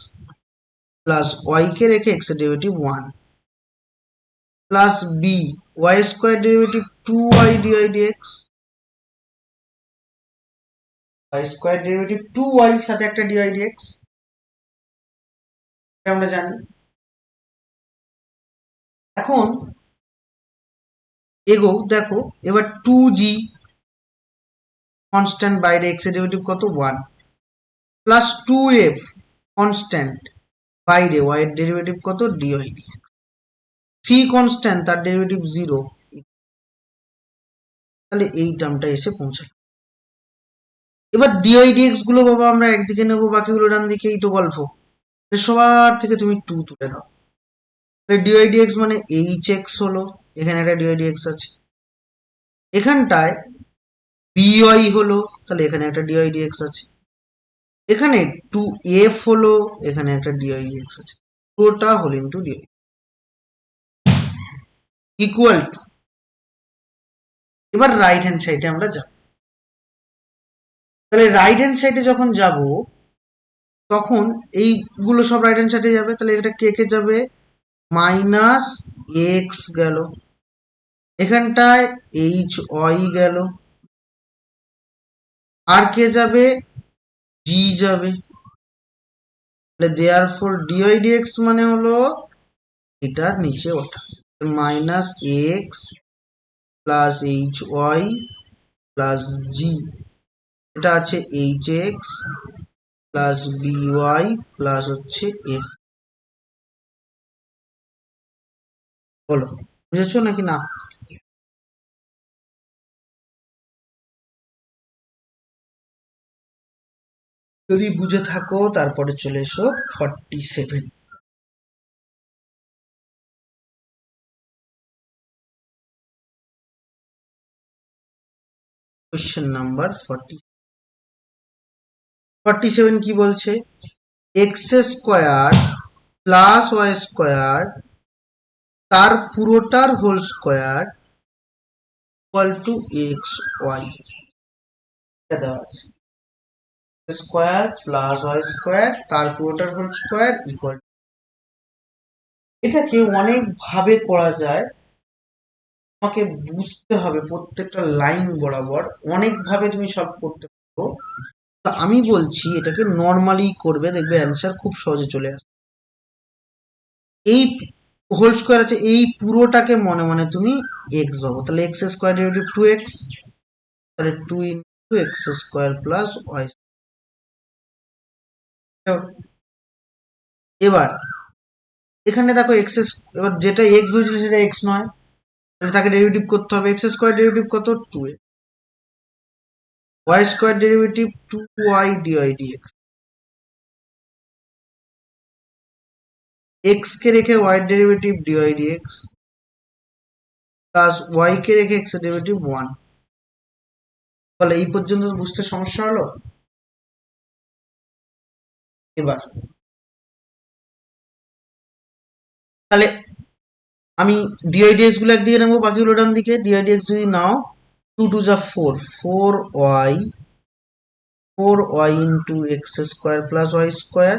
plus y কে রেখে এক্স এর derivative 1 plus b y square derivative 2y d y d x, y square derivative 2y সাথে একটা ডিওয়াই ডিএক্স, এটা আমরা জানি। এখন এগো দেখো, এবার 2g কনস্ট্যান্ট বাইরে এক্স এর ডেরিভেটিভ কত 1 প্লাস 2f কনস্ট্যান্ট বাইরে ওয়াই এর ডেরিভেটিভ কত ডিওয়াই ডিএক্স, সি কনস্ট্যান্ট তার ডেরিভেটিভ 0, তাহলে এই টার্মটা এসে পৌঁছালো। এবার ডিওয়াই ডিএক্স গুলো বাবা আমরা একদিকে নেবো, বাকিগুলো ডান দিকে, এই তো গল্প। সবার থেকে তুমি 2 তুলে দাও, তাহলে ডিওয়াই ডিএক্স মানে এইচ এক্স হলো, এখানে একটা ডিওয়াই ডিএক্স আছে। এখানটায় বিওয়াই হলো, তাহলে এখানে একটা ডিওয়াই ডিএক্স আছে। এখানে 2f হলো, এখানে একটা ডিওয়াই ডিএক্স আছে, পুরোটা whole into d y equal to. এবার রাইট হ্যান্ড সাইডে আমরা যাব, তাহলে রাইট হ্যান্ড সাইডে যখন যাব তখন এইগুলো সব রাইট হ্যান্ড সাইডে যাবে, তাহলে এটা কে কে যাবে, মাইনাস এক্স গেল, এখানটায় এইচ ওয়াই গেল, আর কে যাবে, জি যাবে, তাহলে দেয়ারফর ডিওয়াই ডিএক্স মানে হলো এটা নিচে ওঠা, minus x plus h y plus g, এটা আছে h x plus b y plus হচ্ছে এফ। বলো বুঝেছো নাকি না? যদি বুঝে থাকো তারপরে চলে এসো 47, কোয়েশ্চেন নাম্বার 47 কি বলছে, x square plus y square তার পুরোটার whole square equal to x y, এটা দেওয়া আছে, স্কোয়ার প্লাস ওয়াই স্কোয়ার তার পুরোটার হোল স্কোয়ার ইকুয়াল, এটাকে অনেক ভাবে করা যায়, তোমাকে বুঝতে হবে প্রত্যেকটা লাইন বরাবর, অনেক ভাবে তুমি সলভ করতে পারো। তো আমি বলছি এটাকে নর্মালি করবে, দেখবে অ্যান্সার খুব সহজে চলে আসবে। এই হোল স্কোয়ার আছে, এই পুরোটাকে মনে মনে তুমি এক্স ভাবো, তাহলে এক্স স্কোয়ার ডেরিভেটিভ 2x, তাহলে 2 into x square plus y. এবার এখানে দেখো এক্স, এবার যেটা এক্স বুঝলে সেটা এক্স নয়, তাহলে তাকে ডেরিভেটিভ করতে হবে, এক্স স্কোয়ার ডেরিভেটিভ কত 2x, y square derivative 2y d y d x, x কে রেখে y derivative d y d x plus y কে রেখে এক্স এর ডেরিভেটিভ 1। তাহলে এই পর্যন্ত বুঝতে সমস্যা হলো? এবার তাহলে আমি ডিআইডিএক্স গুলো একদিকে নেবো, বাকিগুলো ডান দিকে। ডিআইডিএক্স যদি নাও, 2 2 যা 4, 4y into x square plus y square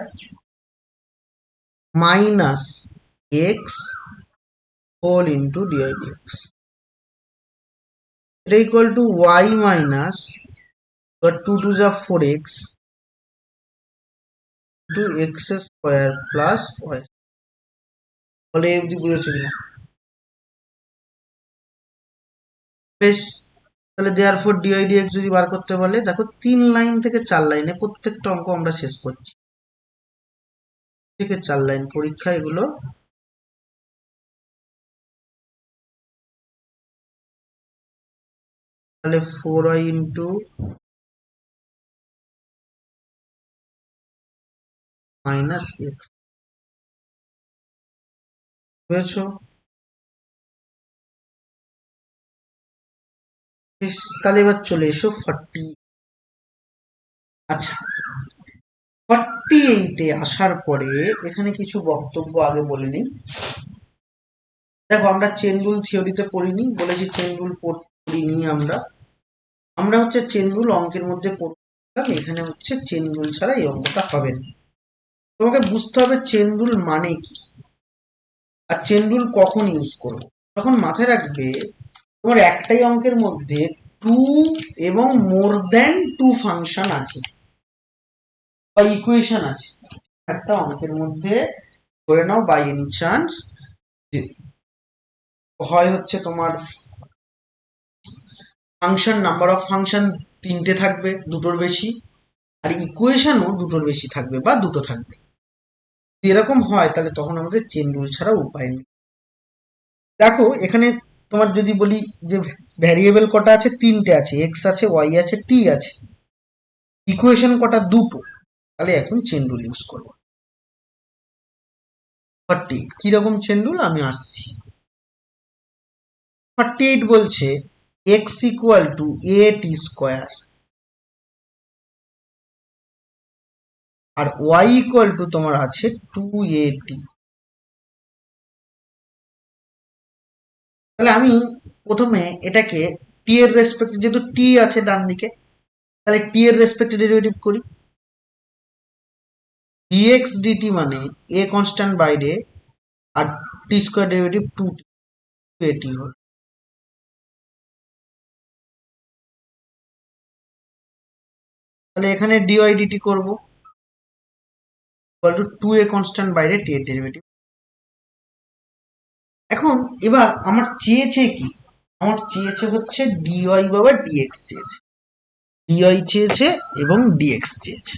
minus x whole into d y d x, এটা equal to y minus 2 to the 4x to x square plus y. বলে এই অবধি বুঝেছো কিনা? বেশ, তাহলে দেয়ার ফোর ডিওয়াই ডিএক্স যদি বার করতে বলে, দেখো 3 লাইন থেকে 4 লাইনে প্রত্যেকটা অঙ্ক আমরা শেষ করছি। থেকে 4 লাইন পরীক্ষা এগুলো। তাহলে 4y ইন্টু মাইনাস এক্স, বুঝেছো? বেশ, তাহলে এবার চলে এসো 40। আচ্ছা, 48-এ আসার পরে এখানে কিছু বক্তব্য আগে বলে নিই। দেখো, আমরা চেন রুল থিওরিতে পড়িনি, বলেছি চেন রুল পড়িনি আমরা। আমরা হচ্ছে চেন রুল অঙ্কের মধ্যে পড়লাম, এখানে হচ্ছে চেন রুল ছাড়া এই অঙ্কটা হবে না। তোমাকে বুঝতে হবে চেন রুল মানে কি, আর চেন রুল কখন ইউজ করবো। তখন মাথায় রাখবে তোমার একটাই অঙ্কের মধ্যে 2 এবং মোর দ্যান 2 ফাংশন আছে বা ইকুয়েশন আছে। একটা অঙ্কের মধ্যে ধরে নাও বাই এনি চান্স হয় হচ্ছে তোমার ফাংশন, নাম্বার অফ ফাংশন 3টে থাকবে, 2টোর বেশি, আর ইকুয়েশনও 2টোর বেশি থাকবে বা 2টো থাকবে। যদি এরকম হয় তাহলে তখন আমাদের চেন রুল ছাড়া উপায় নেই। দেখো এখানে তোমার যদি বলি যে ভ্যারিয়েবল কটা আছে, 3টে আছে, এক্স আছে, ওয়াই আছে, টি আছে, ইকুয়েশন কটা, 2টো, তাহলে এখন চেন রুল ইউজ করবো। 48 কিরকম চেন রুল আমি আসছি। 48 বলছে x equal to a t square আর ওয়াই ইকুয়াল টু তোমার আছে 2at। তাহলে আমি প্রথমে এটাকে টি এর রেসপেক্টে, যেহেতু টি আছে ডান দিকে, তাহলে টি এর রেসপেক্টে ডেরিভেটিভ করি। dx dt মানে a কনস্ট্যান্ট বাইরে আর টি স্কোয়ার ডেরিভেটিভ 2at হল। তাহলে এখানে dy dt করব ইকুয়াল টু 2a কনস্ট্যান্ট বাইরে টি এর ডেরিভেটিভ। এখন এবার আমার চেয়েছে কি, আমার চেয়েছে হচ্ছে ডিওয়াই বাবা ডিএক্স চেয়েছে, ডিওয়াই চেয়েছে এবং ডিএক্স চেয়েছে।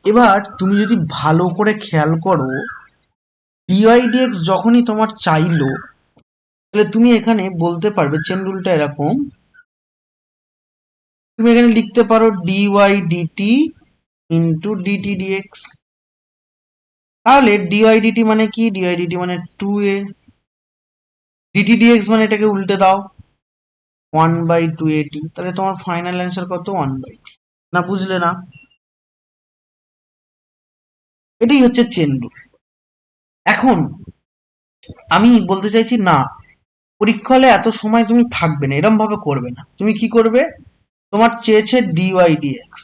এবার তুমি যদি ভালো করে খেয়াল করো, ডিওয়াই ডিএক্স যখনই তোমার চাইলো, তাহলে তুমি এখানে বলতে পারবে চেন রুলটা এরকম, তুমি এখানে লিখতে পারো d y d t into d t d x. তাহলে ডিওয়াই ডিটি মানে কি, ডিওয়াই ডিটি মানে 2a, ডিটি ডিএক্স মানে এটাকে উল্টে দাও 1/2at। তাহলে তোমার ফাইনাল অ্যান্সার কত, 1/2। না বুঝলে না? এটাই হচ্ছে চেন রুল। এখন আমি বলতে চাইছি না, পরীক্ষা হলে এত সময় তুমি থাকবে না, এরম ভাবে করবে না। তুমি কি করবে, তোমার চেয়েছে ডিওয়াই ডিএক্স,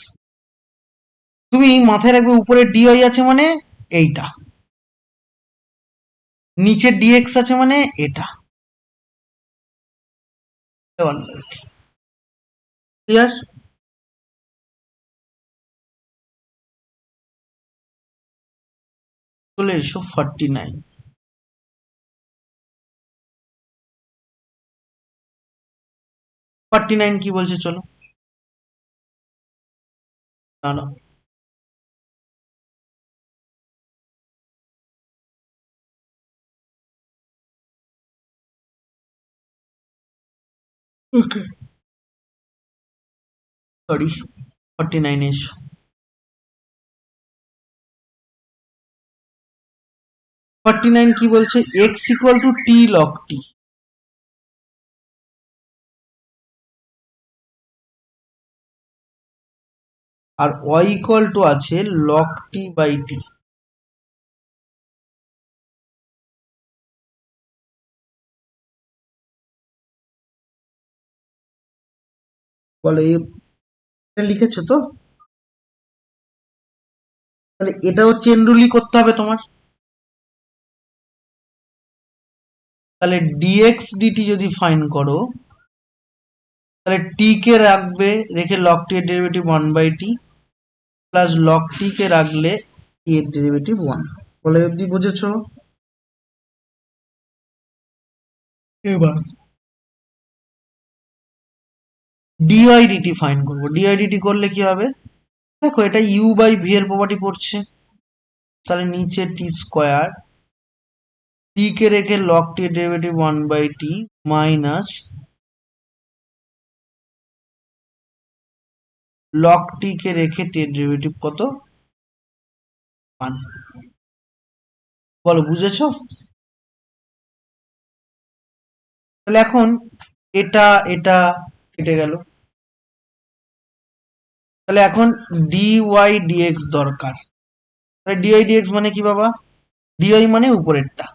তুমি মাথায় রাখবে উপরে ডিওয়াই আছে মানে এইটা, নিচে ডিএক্স আছে মানে এটা। ক্লিয়ার? চলে এসো 49। 49 কি বলছে চলো জানো। ওকে, সরি, 49 এসো। 49 কি বলছে, x equal to t log t আর ওয়াই ইকুয়াল টু আছে লগ টি বাই টি। বলে এটা লিখেছো তো, তাহলে এটাও চেন রুলই করতে হবে তোমার। তাহলে ডিএক্স ডিটি যদি ফাইন করো, তাহলে টি কে রাখবে, রেখে লগ টি এর ডেরিভেটিভ 1/t প্লাস লগ টি কে রাখলে টি এর ডেরিভেটিভ 1। বলে অবধি বুঝেছো? এবার ডিআই ডিটি ফাইন করবো। ডিআই ডিটি করলে কি হবে? দেখো এটা ইউ বাই ভি এর প্রপার্টি পড়ছে, তাহলে নিচে টি স্কোয়ার, টি কে রেখে লগ টি এর ডেরিভেটিভ 1/t মাইনাস লগ টি কে রেখে টি এর ডেরিভেটিভ কত? 1। বলো বুঝেছো? তাহলে এখন এটা এটা কেটে গেল, তাহলে এখন ডিওয়াই ডিএক্স দরকার। তাহলে ডিওয়াই ডিএক্স মানে কি বাবা? ডিওয়াই মানে উপরেরটা,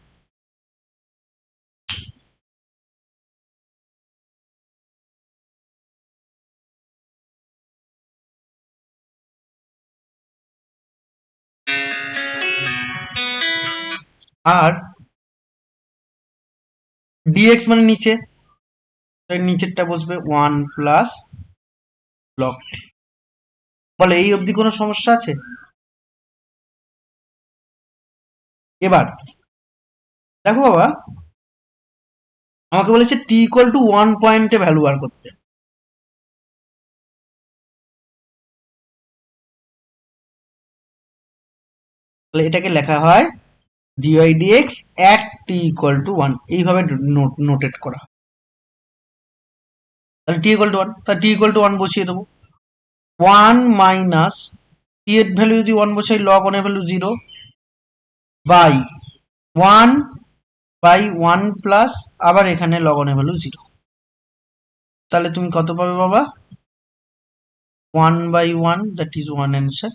আর ডিএক্স মানে নিচে, তাই নিচেরটা বসবে 1 প্লাস লগ টি। বলে এই অবধি কোনো সমস্যা আছে? এবার দেখো বাবা, আমাকে বলেছে টি ইকুয়াল টু 1 পয়েন্টে ভ্যালু বার করতে। তাহলে এটাকে লেখা হয় d y dx at t equal to 1, এইভাবে নোটেট করা হয়। তাহলে টি ইকুয়াল টু 1, তাহলে টি ইকুয়াল টু 1 বসিয়ে দেবো। 1 মাইনাস টি এর ভ্যালু যদি 1 বসাই, লগ 1 এর ভ্যালু 0 বাই 1 বাই 1 প্লাস আবার এখানে লগ 1 এর ভ্যালু 0। তাহলে তুমি কত পাবে বাবা? 1/1, দ্যাট ইজ 1 অ্যান্সার।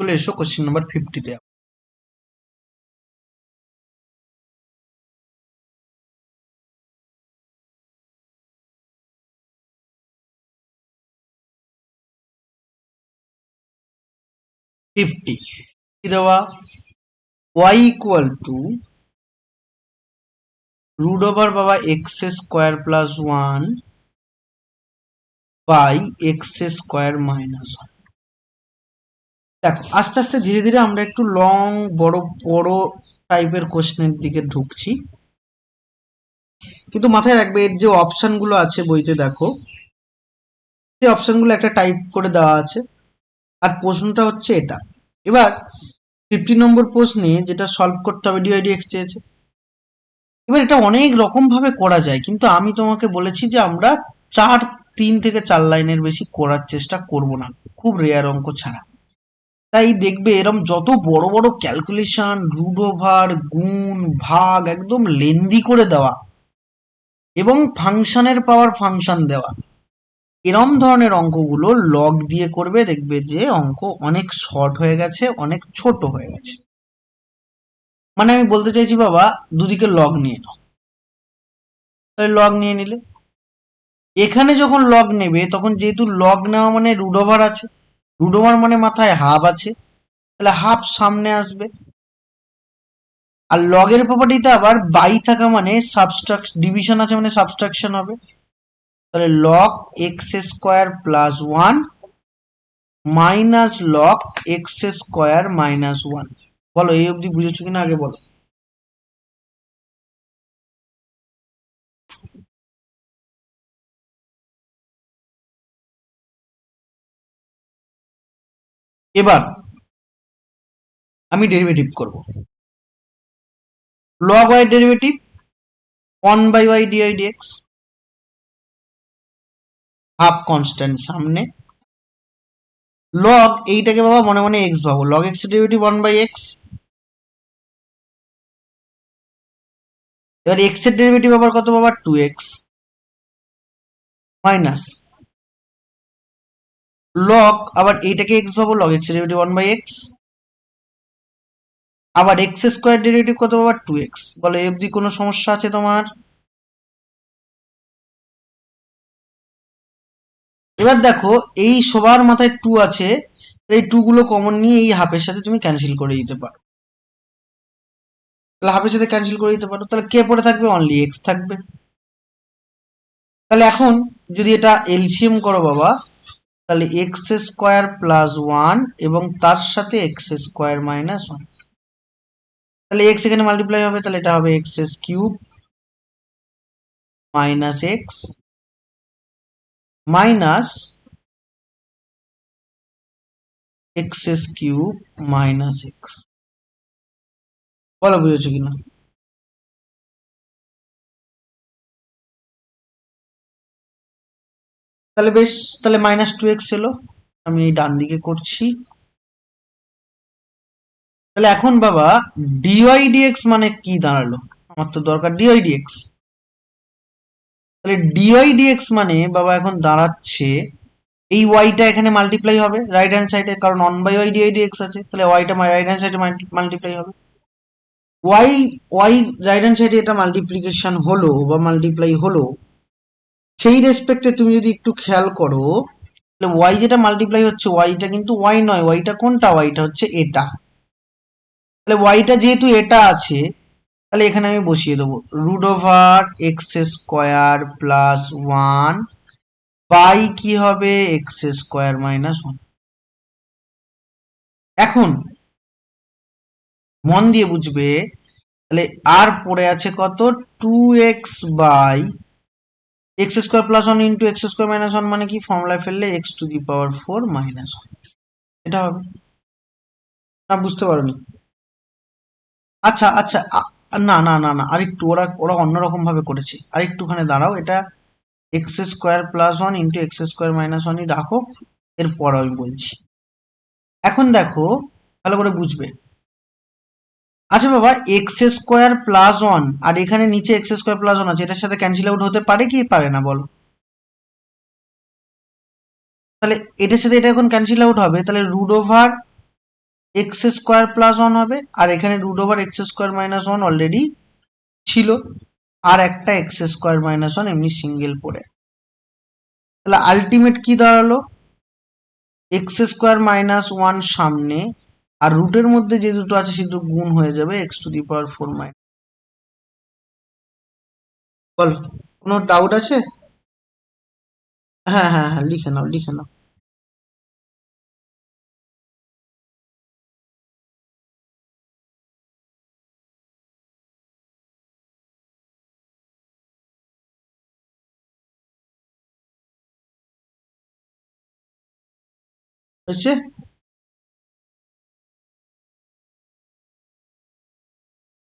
চলে এসো কোশ্চেন নাম্বার 50-তে। 50 কি দেওয়া? y equal to root over বাবা x square plus 1 by x square minus 1। দেখো আস্তে আস্তে ধীরে ধীরে আমরা একটু লং বড় বড় টাইপের কোশ্চেনের দিকে ঢুকছি, কিন্তু মাথায় রাখবে এর যে অপশনগুলো আছে বইতে, দেখো সেই অপশনগুলো একটা টাইপ করে দেওয়া আছে, আর প্রশ্নটা হচ্ছে এটা। এবার 50 নম্বর প্রশ্নে যেটা সলভ করতে হবে, ডিআইডিএক্স চেয়েছে। এবার এটা অনেক রকম ভাবে করা যায়, কিন্তু আমি তোমাকে বলেছি যে আমরা 3 থেকে 4 লাইনের বেশি করার চেষ্টা করব না, খুব রেয়ার অঙ্ক ছাড়া। তাই দেখবে এরম যত বড় বড় ক্যালকুলেশন, রুট ওভার, গুণ, ভাগ একদম লেন্দি করে দেওয়া এবং ফাংশনের পাওয়ার ফাংশন দেওয়া, এরম ধরনের অঙ্কগুলো লগ দিয়ে করবে, দেখবে যে অঙ্ক অনেক শর্ট হয়ে গেছে, অনেক ছোট হয়ে গেছে। মানে আমি বলতে চাইছি বাবা, দুদিকে লগ নিয়ে নাও। তাহলে লগ নিয়ে নিলে এখানে যখন লগ নেবে, তখন যেহেতু লগ নেওয়া মানে রুট ওভার আছে, রুট ওভার মানে মাথায় হাফ আছে, তাহলে হাফ সামনে আসবে। আর লগের প্রপার্টিতে আবার বাই থাকা মানে ডিভিশন আছে মানে সাবট্রাকশন হবে। তাহলে log x square plus 1 minus log x square minus 1। বলো এই অবধি বুঝেছো কিনা আগে বলো। এবার আমি ডেরিভেটিভ করব। Log y derivative 1/y d y d x, half constant সামনে। লগ এইটাকে বাবা মনে মনে এক্স ভাবো, লগ এক্স ডেরিভেটিভ 1/x। এবার এক্স এর ডেরিভেটিভ আবার কত বাবা? 2x মাইনাস লগ, আবার এইটাকে এক্স ভাবো, লগ এক্স ডেরিভেটিভ 1/x, আবার এক্স স্কোয়ার ডেরিভেটিভ কত বাবা? 2x। বলো এই অবধি কোনো সমস্যা আছে তোমার? এবার দেখো এই সবার মাথায় 2 আছে, এই 2 গুলো কমন নিয়ে এই হাফের সাথে তুমি ক্যান্সেল করে দিতে পারো। তাহলে হাফের সাথে ক্যান্সেল করে দিতে পারো, তাহলে কে পড়ে থাকবে? অনলি এক্স থাকবে। তাহলে এখন যদি এটা এলসিএম করো বাবা, তাহলে এক্স স্কোয়ার প্লাস 1 এবং তার সাথে এক্স স্কোয়ার মাইনাস 1, তাহলে এক্স এখানে মাল্টিপ্লাই হবে, তাহলে এটা হবে x cube minus x minus x cube minus x. বলো বুঝেছো কিনা? তাহলে বেশ, তাহলে -2x এলো, আমি এই ডান দিকে করছি। তাহলে এখন বাবা ডিওয়াই ডিএক্স মানে কি দাঁড়ালো? আমার তো দরকার ডিওয়াই ডিএক্স। তাহলে ডিওয়াই ডিএক্স মানে বাবা এখন দাঁড়াচ্ছে এই ওয়াইটা এখানে মাল্টিপ্লাই হবে রাইট হ্যান্ড সাইডে, কারণ 1/y ডিওয়াই ডিএক্স আছে, তাহলে ওয়াইটা রাইট হ্যান্ড সাইডে মাল্টিপ্লাই হবে। ওয়াই ওয়াই রাইট হ্যান্ড সাইডে এটা মাল্টিপ্লিকেশন হলো বা মাল্টিপ্লাই হলো, সেই রেসপেক্টে তুমি যদি একটু খেয়াল করো, তাহলে ওয়াই যেটা মাল্টিপ্লাই হচ্ছে ওয়াইটা কিন্তু ওয়াই নয়, ওয়াইটা কোনটা? ওয়াইটা হচ্ছে এটা। তাহলে ওয়াইটা যেহেতু এটা আছে, তাহলে এখানে আমি বসিয়ে দেবো root over x square plus 1 by কি হবে এক্স স্কোয়ার মাইনাস 1। এখন মন দিয়ে বুঝবে, তাহলে আর পড়ে আছে কত? 2x by x square plus 1 into x square minus 1 মানে কি? ফর্মুলায় ফেললে x to the power 4 minus 1, এটা হবে। না বুঝতে পারোনি? আচ্ছা আচ্ছা, না না না না, আরেকটু ওরা ওরা অন্যরকম ভাবে করেছে, আরেকটুখানে দাঁড়াও। এটা x square plus 1 into x square minus 1ই রাখো, এরপর আমি বলছি। এখন দেখো ভালো করে বুঝবে। আচ্ছা বাবা, এক্স স্কোয়ার প্লাস 1 আর এখানে নিচে এক্স স্কোয়ার প্লাস 1 আছে, এটার সাথে ক্যান্সেল আউট হতে পারে কি পারে না বলো? তাহলে এটার সাথে এটা এখন ক্যান্সেল আউট হবে, তাহলে root over x square plus 1 হবে, আর এখানে root over x square minus 1 already ছিল, আর একটা এক্স স্কোয়ার মাইনাস 1 এমনি সিঙ্গেল পড়ে। তাহলে আলটিমেট কি দাঁড়ালো? এক্স স্কোয়ার মাইনাস 1 সামনে, আর রুটের মধ্যে যে দুটো আছে সে দুটো গুণ হয়ে যাবে x to the power 4 minus. বল, কোনো ডাউট আছে? হ্যাঁ হ্যাঁ হ্যাঁ, লিখে নাও লিখে নাও। হয়েছে?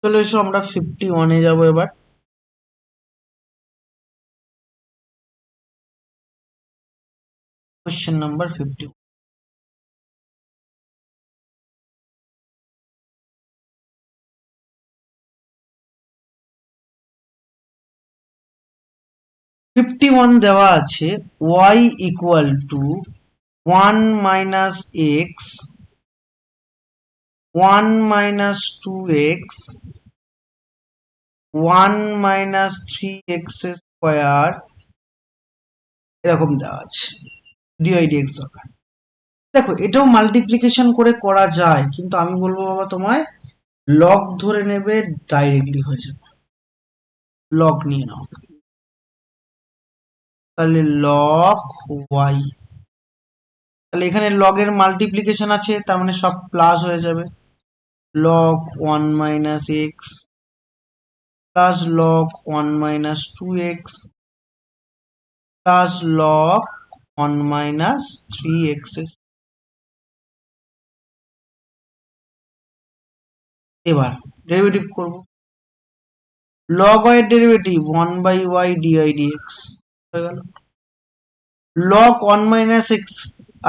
চলে এসো, আমরা 51-এ যাবো এবার। Question number 50। 51 দেওয়া আছে y equal to 1 minus x 1 minus 2x 1 minus 3x square, এরকম দেওয়া আছে। ডিওয়াই ডিএক্স দরকার। দেখো এটাও মাল্টিপ্লিকেশন করে করা যায়, কিন্তু আমি বলবো বাবা তোমায় লগ ধরে নেবে, ডাইরেক্টলি হয়ে যাবে। লগ নিয়ে নাও, তাহলে লগ ওয়াই, তাহলে এখানে লগের মাল্টিপ্লিকেশন আছে, তার মানে সব প্লাস হয়ে যাবে। Log 1 minus x plus log 1 minus 2x plus log 1 minus 3x। এবার ডেরিভেটিভ করব, লগ y এর ডেরিভেটিভ 1/y ডিআই ডিএক্স হয়ে গেল। লগ 1 মাইনাস এক্স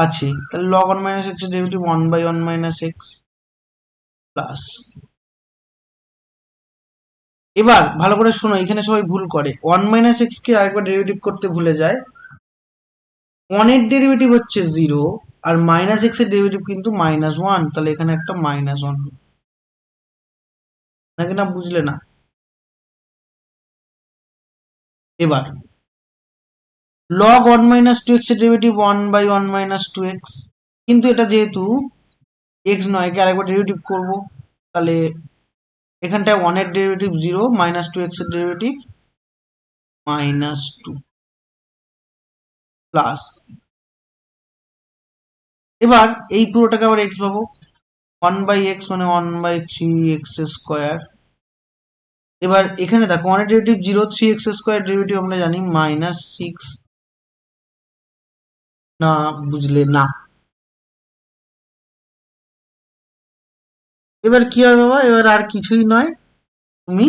আছে, তাহলে লগ 1 মাইনাস এক্স এর ডেরিভেটিভ 1/1 মাইনাস এক্স প্লাস। এবার ভালো করে শোনো, এখানে সবাই ভুল করে, 1 মাইনাস এক্স কে আরেকবার ডেরিভেটিভ করতে ভুলে যায়। 1 এর ডেরিভেটিভ হচ্ছে 0, আর মাইনাস এক্স এর ডেরিভেটিভ কিন্তু -1, তাহলে এখানে একটা -1 নাকি না? বুঝলে না? এবার লগ 1 মাইনাস 2x এর ডেরিভেটিভ 1/1 মাইনাস 2x, কিন্তু এটা যেহেতু x নয়, একে আরেকবার ডেরিভেটিভ করব, তাহলে এখানটায় 1 এর ডেরিভেটিভ 0, মাইনাস 2x এর ডেরিভেটিভ মাইনাস 2 প্লাস, এবার এই পুরোটাকে আবার x পাবো, 1/x মানে 1/3x স্কোয়ার। এবার এখানে দেখো 1 এর ডেরিভেটিভ 0, 3x স্কোয়ার ডেরিভেটিভ আমরা জানি মাইনাস 6, না বুঝলে না। এবার কি হবে বাবা, এবার আর কিছুই নয়, তুমি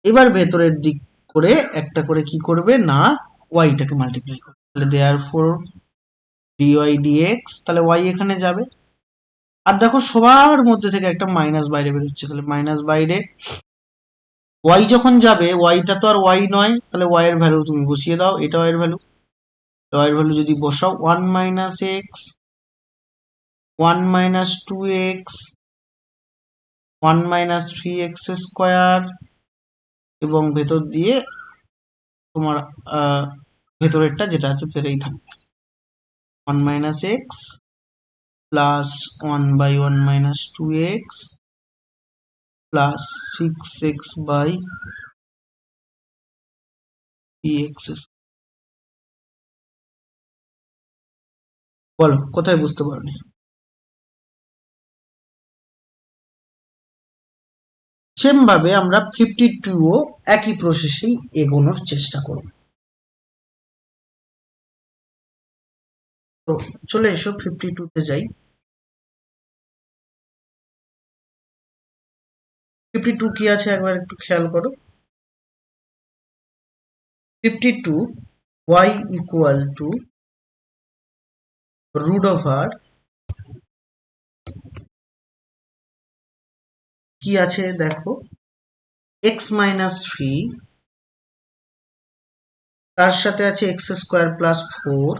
এবার ভেতরের দিক করে একটা করে কি করবে না, ওয়াইটাকে মাল্টিপ্লাই করবে, তাহলে দেয়ারফর dy dx, তাহলে ওয়াই এখানে যাবে। আর দেখো সবার মধ্যে থেকে একটা মাইনাস বাইরে বেরোচ্ছে, তাহলে মাইনাস বাইরে ওয়াই যখন যাবে, ওয়াইটা তো আর ওয়াই নয়, তাহলে ওয়াই এর ভ্যালু তুমি বসিয়ে দাও, এটা ওয়াই এর ভ্যালু, ওয়াই এর ভ্যালু যদি বসাও 1 minus x, 1 minus 2x, 1 minus 3x square, এবং ভেতর দিয়ে তোমার ভেতরেরটা যেটা আছে সেটাই থাকবে, 1 minus x plus 1/1 minus 2x plus 6x by 3x। বলো কোথায় বুঝতে পারবে? সেম ভাবে আমরা 52 ও একই প্রসেসেই এগোনোর চেষ্টা করব। তো চলে এসো 52 তে যাই। 52 কি আছে একবার একটু খেয়াল করো। 52 y equal to root over কি আছে দেখো, x মাইনাস 3, তার সাথে আছে x স্কোয়ার প্লাস 4,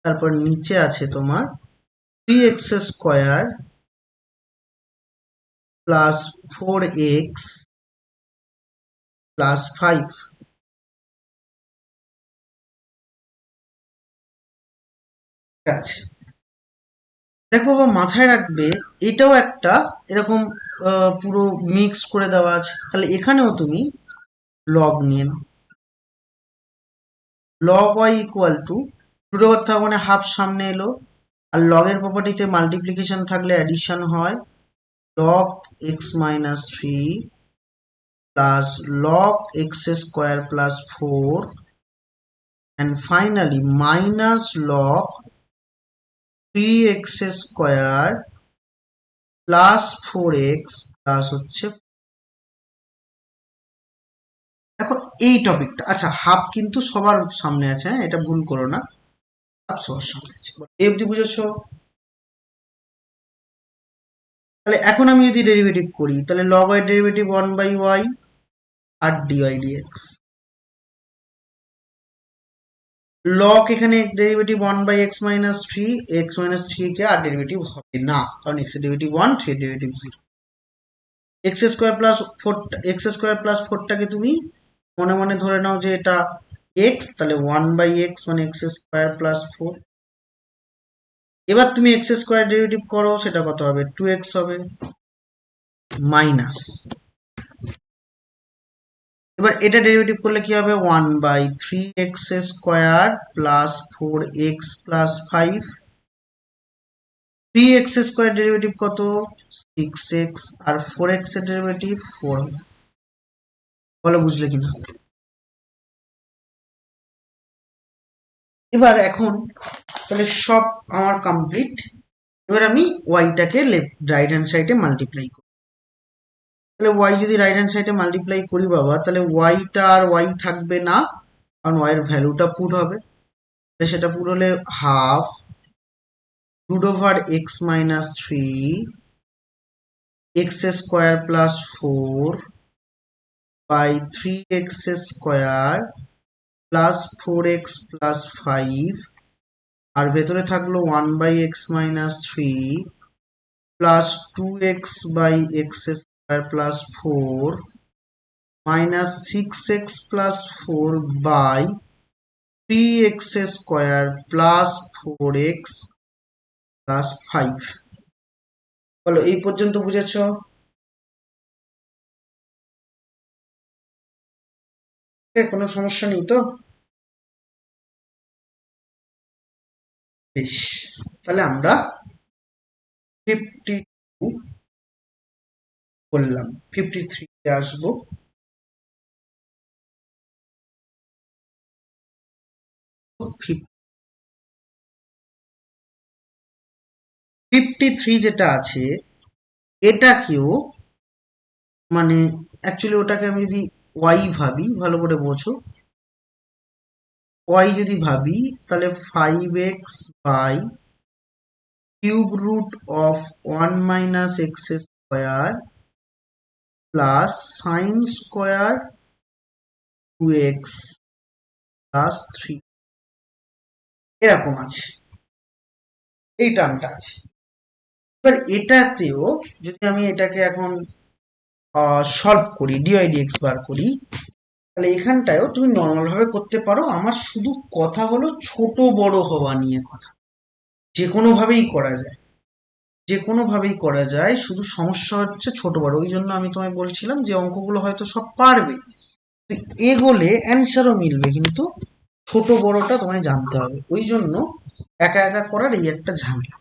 তারপর নিচে আছে তোমার 3x square plus 4x plus 5 আছে। দেখো বাবা মাথায় রাখবে, এটাও একটা এরকম পুরো মিক্স করে দেওয়া আছে, তাহলে এখানেও তুমি লগ নিয়ে নাও, log y equal to root over থাকা মানে হাফ সামনে এলো, আর লগের প্রপার্টিতে মাল্টিপ্লিকেশন থাকলে অ্যাডিশন হয়, log x minus 3 plus log x square plus 4 and finally minus log 3x square plus 4x plus হচ্ছে। দেখো এই টপিকটা, আচ্ছা হাফ কিন্তু সবার সামনে আছে, হ্যাঁ এটা ভুল করো না, হাফ সবার সামনে আছে, এই অবধি বুঝেছো? তাহলে এখন আমি যদি ডেরিভেটিভ করি, তাহলে লগ ওয়াই ডেরিভেটিভ 1/y আর ডিওয়াই ডিএক্স, লগ এখানে derivative 1/x minus 3, x minus 3 কে আর ডেরিভেটিভ হবে না, কারণ x এর ডেরিভেটিভ 1, 3 এর derivative 0। x square plus 4, x square plus 4টাকে তুমি মনে মনে ধরে নাও যে এটা x, তাহলে 1/x মানে x স্কোয়ার প্লাস 4। এবার তুমি x স্কোয়ার ডেরিভেটিভ করো, সেটা কত হবে, 2x হবে, মাইনাস, এবার এটা ডেরিভেটিভ করলে কি হবে, 1/3x square plus 4x plus 5, 3x square derivative কত, 6x, আর 4x এর ডেরিভেটিভ 4। বলো বুঝলে কিনা? এবার এখন তাহলে সব আমার কমপ্লিট, এবার আমি ওয়াইটাকে রাইট হ্যান্ড সাইডে মাল্টিপ্লাই করি, তাহলে ওয়াই যদি রাইট হ্যান্ড সাইডে মাল্টিপ্লাই করি বাবা, তাহলে ওয়াইটা আর ওয়াই থাকবে না, কারণ ওয়াই এর ভ্যালুটা পুট হবে, সেটা পুট হলে half root over x minus 3 x square plus 4 by 3x square plus 4x plus 5, আর ভেতরে থাকলো 1/x minus 3 plus 2x by x square plus 4 minus 6x plus 4 by 3x square plus 4x plus 5। বলো এই পর্যন্ত বুঝেছ? কোনো সমস্যা নেই তো? বেশ, তাহলে আমরা 52 বললাম, 53 তে আসবো। 53 যেটা আছে এটাকেও মানে অ্যাকচুয়ালি ওটাকে আমি যদি ওয়াই ভাবি, ভালো করে বোঝো, ওয়াই যদি ভাবি তাহলে 5x by cube root of 1 minus x square plus sine square 2x plus 3 এরকম আছে, এই টার্মটা আছে। এবার এটাতেও যদি আমি এটাকে এখন সলভ করি, ডিওয়াই ডিএক্স বার করি, তাহলে এখানটায়ও তুমি নর্মাল ভাবে করতে পারো। আমার শুধু কথা হলো ছোট বড় হওয়া নিয়ে কথা। যে কোনো ভাবেই করা যায়, যে কোনো ভাবেই করা যায়, শুধু সমস্যা হচ্ছে ছোট বড়। ওই জন্য আমি তোমায় বলছিলাম যে অঙ্কগুলো হয়তো সব পারবে, এগোলে অ্যান্সারও মিলবে, কিন্তু ছোট বড়টা তোমায় জানতে হবে। ওই জন্য একা একা করার এই একটা ঝামেলা।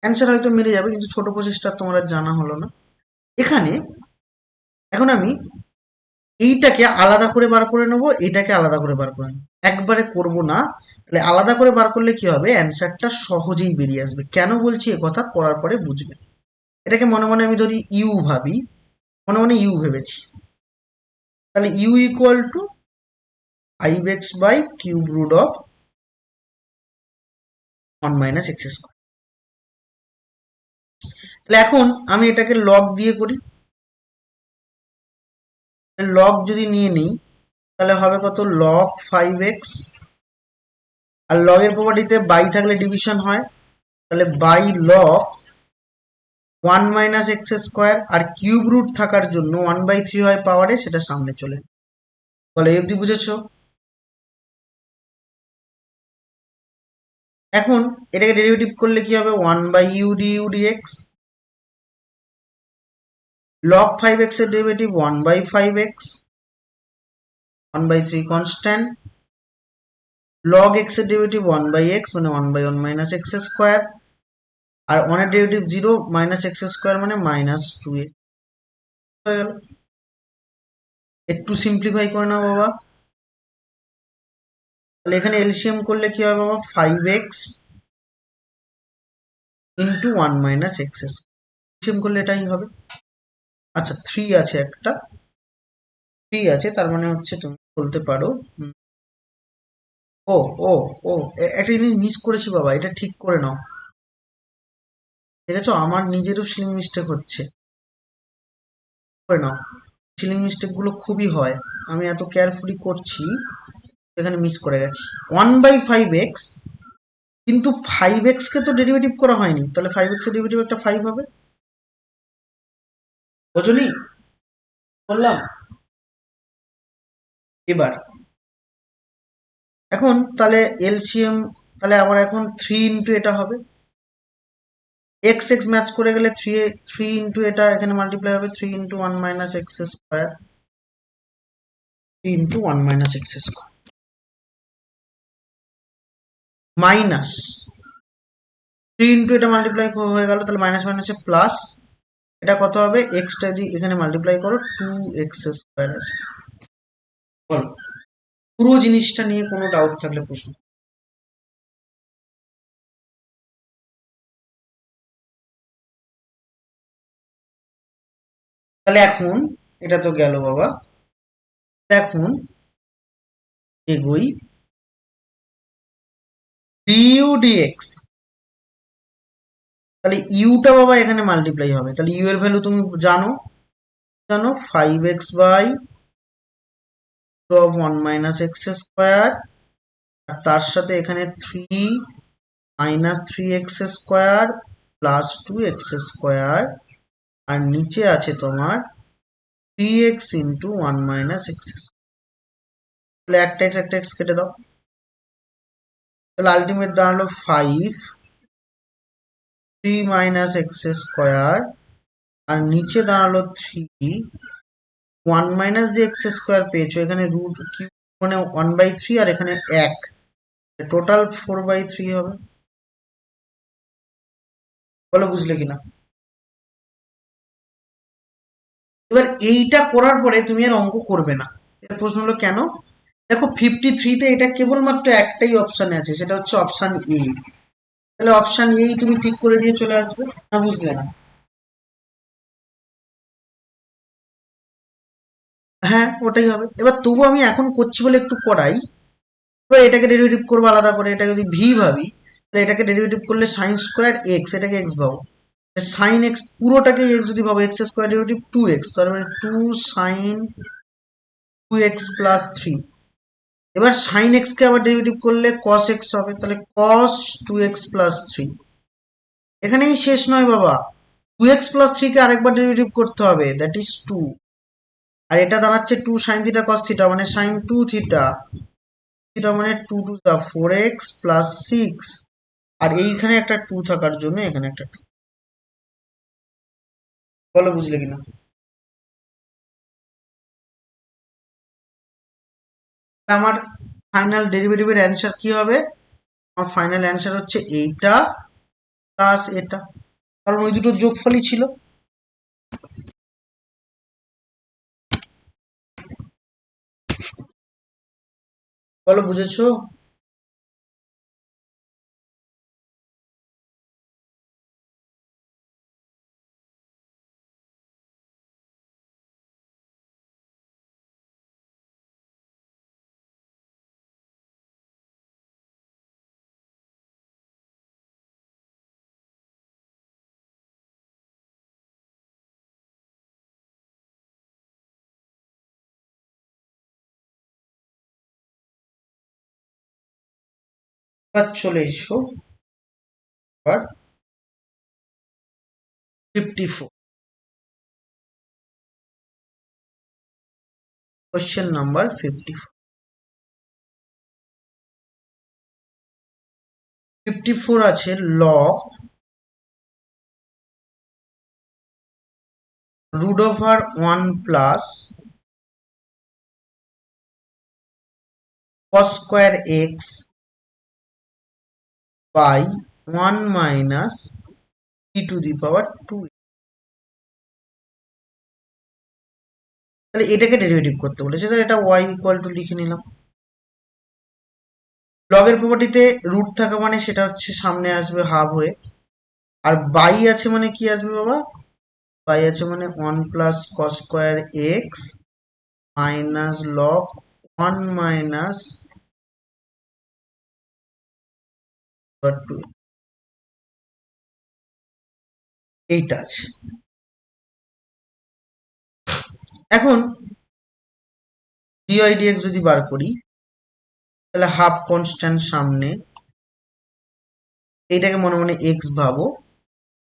অ্যান্সার হয়তো মিলে যাবে, কিন্তু ছোট প্রসেসটা তোমার আর জানা হলো না। এখানে এখন আমি এইটাকে আলাদা করে বার করে নেবো, এটাকে আলাদা করে বার করে নেবো, একবারে করব না। তাহলে আলাদা করে বার করলে কি হবে, অ্যান্সারটা সহজেই বেরিয়ে আসবে। কেন বলছি এ কথা, করার পরে বুঝবে। এটাকে মনে মনে আমি ধরি ইউ ভাবি, মনে মনে ইউ ভেবেছি, তাহলে u equal to 5x by cube root of 1 minus x square. তাহলে এখন আমি এটাকে লগ দিয়ে করি, লগ যদি নিয়ে নিই তাহলে হবে কত, লগ 5x, আর লগের প্রপার্টিতে বাই থাকলে ডিভিশন হয়, তাহলে by log 1 minus x square, আর কিউব রুট থাকার জন্য 1/3 হয় পাওয়ারে, সেটা সামনে চলে। বলো এই অবধি বুঝেছো? এখন এটাকে ডেরিভেটিভ করলে কি হবে, 1/u du dx, log 5x এর derivative 1/5x, 1/3 constant, log x এর ডেরিভেটিভ 1/x মানে 1/1 মাইনাস এক্স স্কোয়ার, আর 1 এর ডেরিভেটিভ 0 মাইনাস এক্স স্কোয়ার মানে মাইনাস 2x হয়ে গেল। একটু সিম্পলিফাই করে নাও বাবা, তাহলে এখানে এলসিএম করলে কি হবে বাবা, 5x into 1 minus x square, LCM করলে এটাই হবে। আচ্ছা 3 আছে, একটা 3 আছে, তার মানে হচ্ছে তুমি বলতে পারো, ও ও ও একটা জিনিস মিস করেছি বাবা, এটা ঠিক করে নাও। দেখেছো আমার নিজেরও স্পেলিং মিস্টেক হচ্ছে, করে নাও। স্পেলিং মিস্টেক গুলো খুবই হয়, আমি এত কেয়ারফুলি করছি, এখানে মিস করে গেছি। 1/5x, কিন্তু 5x কে তো ডেরিভেটিভ করা হয়নি, তাহলে 5x এর ডেরিভেটিভ একটা 5 হবে। বোঝনি বললাম? এবার এখন তাহলে এলসিএম, তাহলে আবার এখন 3 ইন্টু এটা হবে, এক্স এক্স ম্যাচ করে গেলে 3 ইন্টু এটা এখানে মাল্টিপ্লাই হবে, 3 into 1 minus x square, 3 into 1 minus x square minus 3 into এটা মাল্টিপ্লাই হয়ে গেল, তাহলে মাইনাস মাইনাসে প্লাস, এটা কত হবে, এক্সটা যদি এখানে মাল্টিপ্লাই করো 2x স্কোয়ার আসবে। বলো পুরো জিনিসটা নিয়ে কোনো ডাউট থাকলে প্রশ্ন। তাহলে এখন এটা তো গেল বাবা, এখন এগোই du dx, তাহলে ইউটা বাবা এখানে মাল্টিপ্লাই হবে, তাহলে ইউ এর ভ্যালু তুমি জানো, জানো 5x by of 1 minus x square, আর তার সাথে এখানে 3 minus 3x square plus 2x square, আর নিচে আছে তোমার 3x ইন্টু 1 মাইনাস এক্স, তাহলে একটা এক্স কেটে দাও, তাহলে আলটিমেট দাঁড়ালো 5 3 মাইনাস এক্স স্কোয়ার, আর নিচে দাঁড়ালো 3 1 মাইনাস যে এক্স স্কোয়ার পেয়েছো এখানে রুট কিউব মানে 1/3 আর এখানে 1, টোটাল 4/3 হবে। বলো বুঝলে কিনা? এবার এইটা করার পরে তুমি আর অঙ্ক করবে না। এর প্রশ্ন হলো কেন? দেখো 53-তে এটা কেবলমাত্র একটাই অপশানে আছে, সেটা হচ্ছে অপশান এ। তাহলে অপশান এই তুমি টিক করে দিয়ে চলে আসবে। না বুঝলে না? হ্যাঁ ওটাই হবে। এবার তবু আমি এখন করছি বলে একটু করাই। এবার এটাকে ডেরিভেটিভ করবো আলাদা করে, এটা যদি ভি ভাবি তাহলে এটাকে ডেরিভেটিভ করলে সাইন স্কোয়ার এক্স, এটাকে এক্স ভাবো, সাইন এক্স পুরোটাকে এক্স যদি ভাবো, এক্স স্কোয়ার ডেরিভেটিভ 2x, তার মানে 2 সাইন 2x প্লাস 3। এবার সাইন এক্স কে আবার ডেরিভেটিভ করলে কস এক্স হবে, তাহলে কস 2x প্লাস 3। এখানেই শেষ নয় বাবা, 2x প্লাস 3 কে আরেকবার ডেরিভেটিভ করতে হবে, দ্যাট ইজ 2। আর এটা দাঁড়াচ্ছে 2 সাইন থিটা কস থিটা, মানে সাইন 2 থিটা, থিটা মানে 2 টু দা 4x প্লাস 6, আর এইখানে একটা 2 থাকার জন্য এখানে একটা 2। বলো বুঝলে কিনা? আমার ফাইনাল ডেরিভেটিভের অ্যান্সার কি হবে? আমার ফাইনাল অ্যান্সার হচ্ছে এইটা প্লাস এটা, কারণ ওই দুটোর যোগফলই ছিল। বলো বুঝেছো? এবার চলে এসো এবার 54, কোশ্চেন নাম্বার 54। 54 আছে log root over 1 plus cos square x by 1 minus e to the power 2। তাহলে এটাকে ডেরিভেটিভ করতে বলেছে, তাহলে এটা y ইকুয়াল টু লিখে নিলাম। লগের প্রপার্টিতে রুট থাকা মানে সেটা হচ্ছে সামনে আসবে হাফ হয়ে, আর বাই আছে মানে কি আসবে বাবা? বাই আছে মানে 1 plus cos square x minus log 1 minus 2, এইটা আছে। এখন ডিওয়াই ডিএক্স যদি বার করি তাহলে হাফ কনস্ট্যান্ট সামনে, এইটাকে মনে মনে এক্স ভাবো,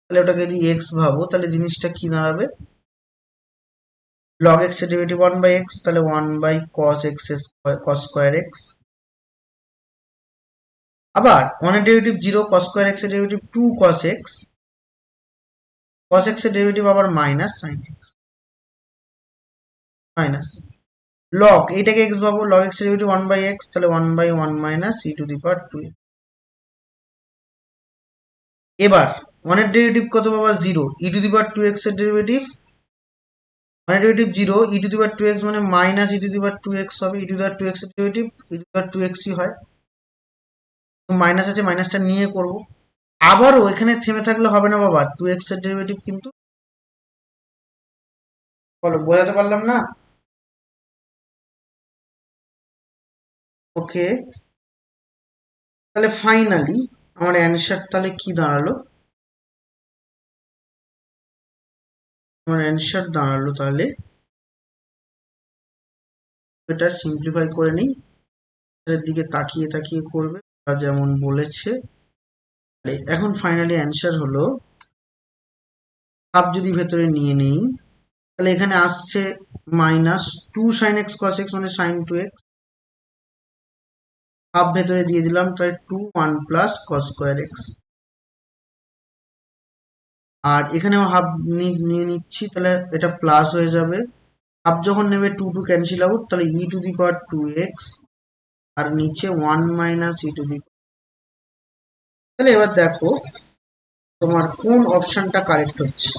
তাহলে ওটাকে যদি এক্স ভাবো তাহলে জিনিসটা কি দাঁড়াবে? লগ এক্স এর ডেরিভেটিভ 1/x, তাহলে 1/cos x cos square x, আবার 1 এর ডেরিভেটিভ 0, cos স্কোয়ার এক্স এর derivative 2 cos x, cos x এর ডেরিভেটিভ আবার minus sin x minus log, এইটাকে x ভাবো, log x এর ডেরিভেটিভ 1/x, তাহলে 1/1 minus e to the power 2। এবার 1 এর ডেরিভেটিভ কত বাবা? 0, e to the power 2x এর ডেরিভেটিভ 1 এর derivative 0, e to the power 2x মানে minus e to the power 2x হবে, e to the power 2x এর derivative e to the power 2x ই হয়, মাইনাস আছে মাইনাসটা নিয়ে করব। আবারও এখানে থেমে থাকলে হবে না বাবা, 2x এর ডেরিভেটিভ কিন্তু, বলো বোঝাতে পারলাম না? ওকে, তাহলে ফাইনালি আমার অ্যান্সার তাহলে কি দাঁড়ালো? আমার অ্যান্সার দাঁড়ালো তাহলে, এটা সিম্পলিফাই করে নিই, এর দিকে তাকিয়ে তাকিয়ে করবে যেমন বলেছে। এখন ফাইনালি অ্যান্সার হলো, হাফ যদি ভেতরে নিয়ে নেই তাহলে এখানে আসছে minus 2 sin x cos x মানে sin 2x, হাফ ভেতরে দিয়ে দিলাম, তাই 2 1 প্লাস cos স্কোয়ার x, আর এখানেও হাফ নিয়ে নিচ্ছি, তাহলে এটা প্লাস হয়ে যাবে। হাফ যখন নেবে 2 2 ক্যান্সেল আউট, তাহলে e to the power 2x আর নিচে 1 মাইনাস e টু দি। তাহলে এবার দেখো তোমার কোন অপশনটা কারেক্ট হচ্ছে।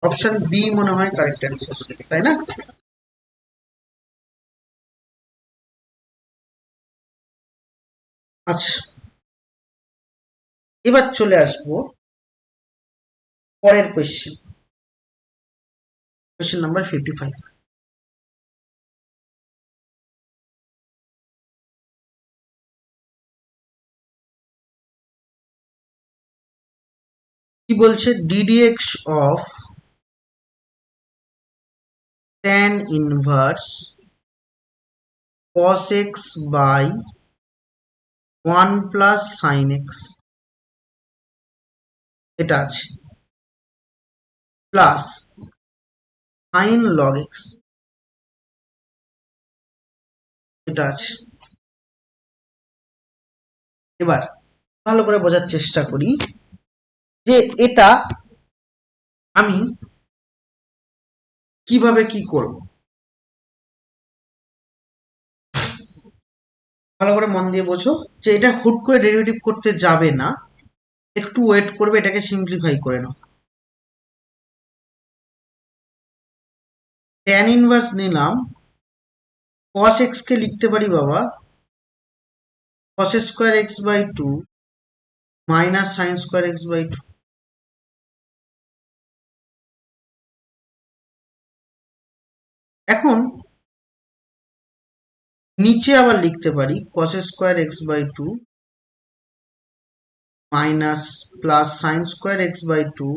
অপশন বি মনে হয় কারেক্ট অ্যান্সার, তাই না? আচ্ছা, এবার চলে আসবো পরের কোয়েশ্চেন, কোয়েশ্চেন নাম্বার 55। কি বলছে, ddx of tan inverse cos x by 1 plus sin x, এটা আছে, প্লাস sin log x, এটা আছে। এবার ভালো করে বোঝার চেষ্টা করি যে এটা আমি কিভাবে কি করব। ভালো করে মন দিয়ে বোঝো যে এটা হুট করে ডেরিভেটিভ করতে যাবে না, একটু ওয়েট করবে, এটাকে সিম্পলিফাই করে নাও। tan ইনভার্স নিলাম, cos x কে লিখতে পারি বাবা cos square x by 2 minus sine square x by 2। এখন নিচে আবার লিখতে পারি cos square x by 2 minus plus sine square x by 2,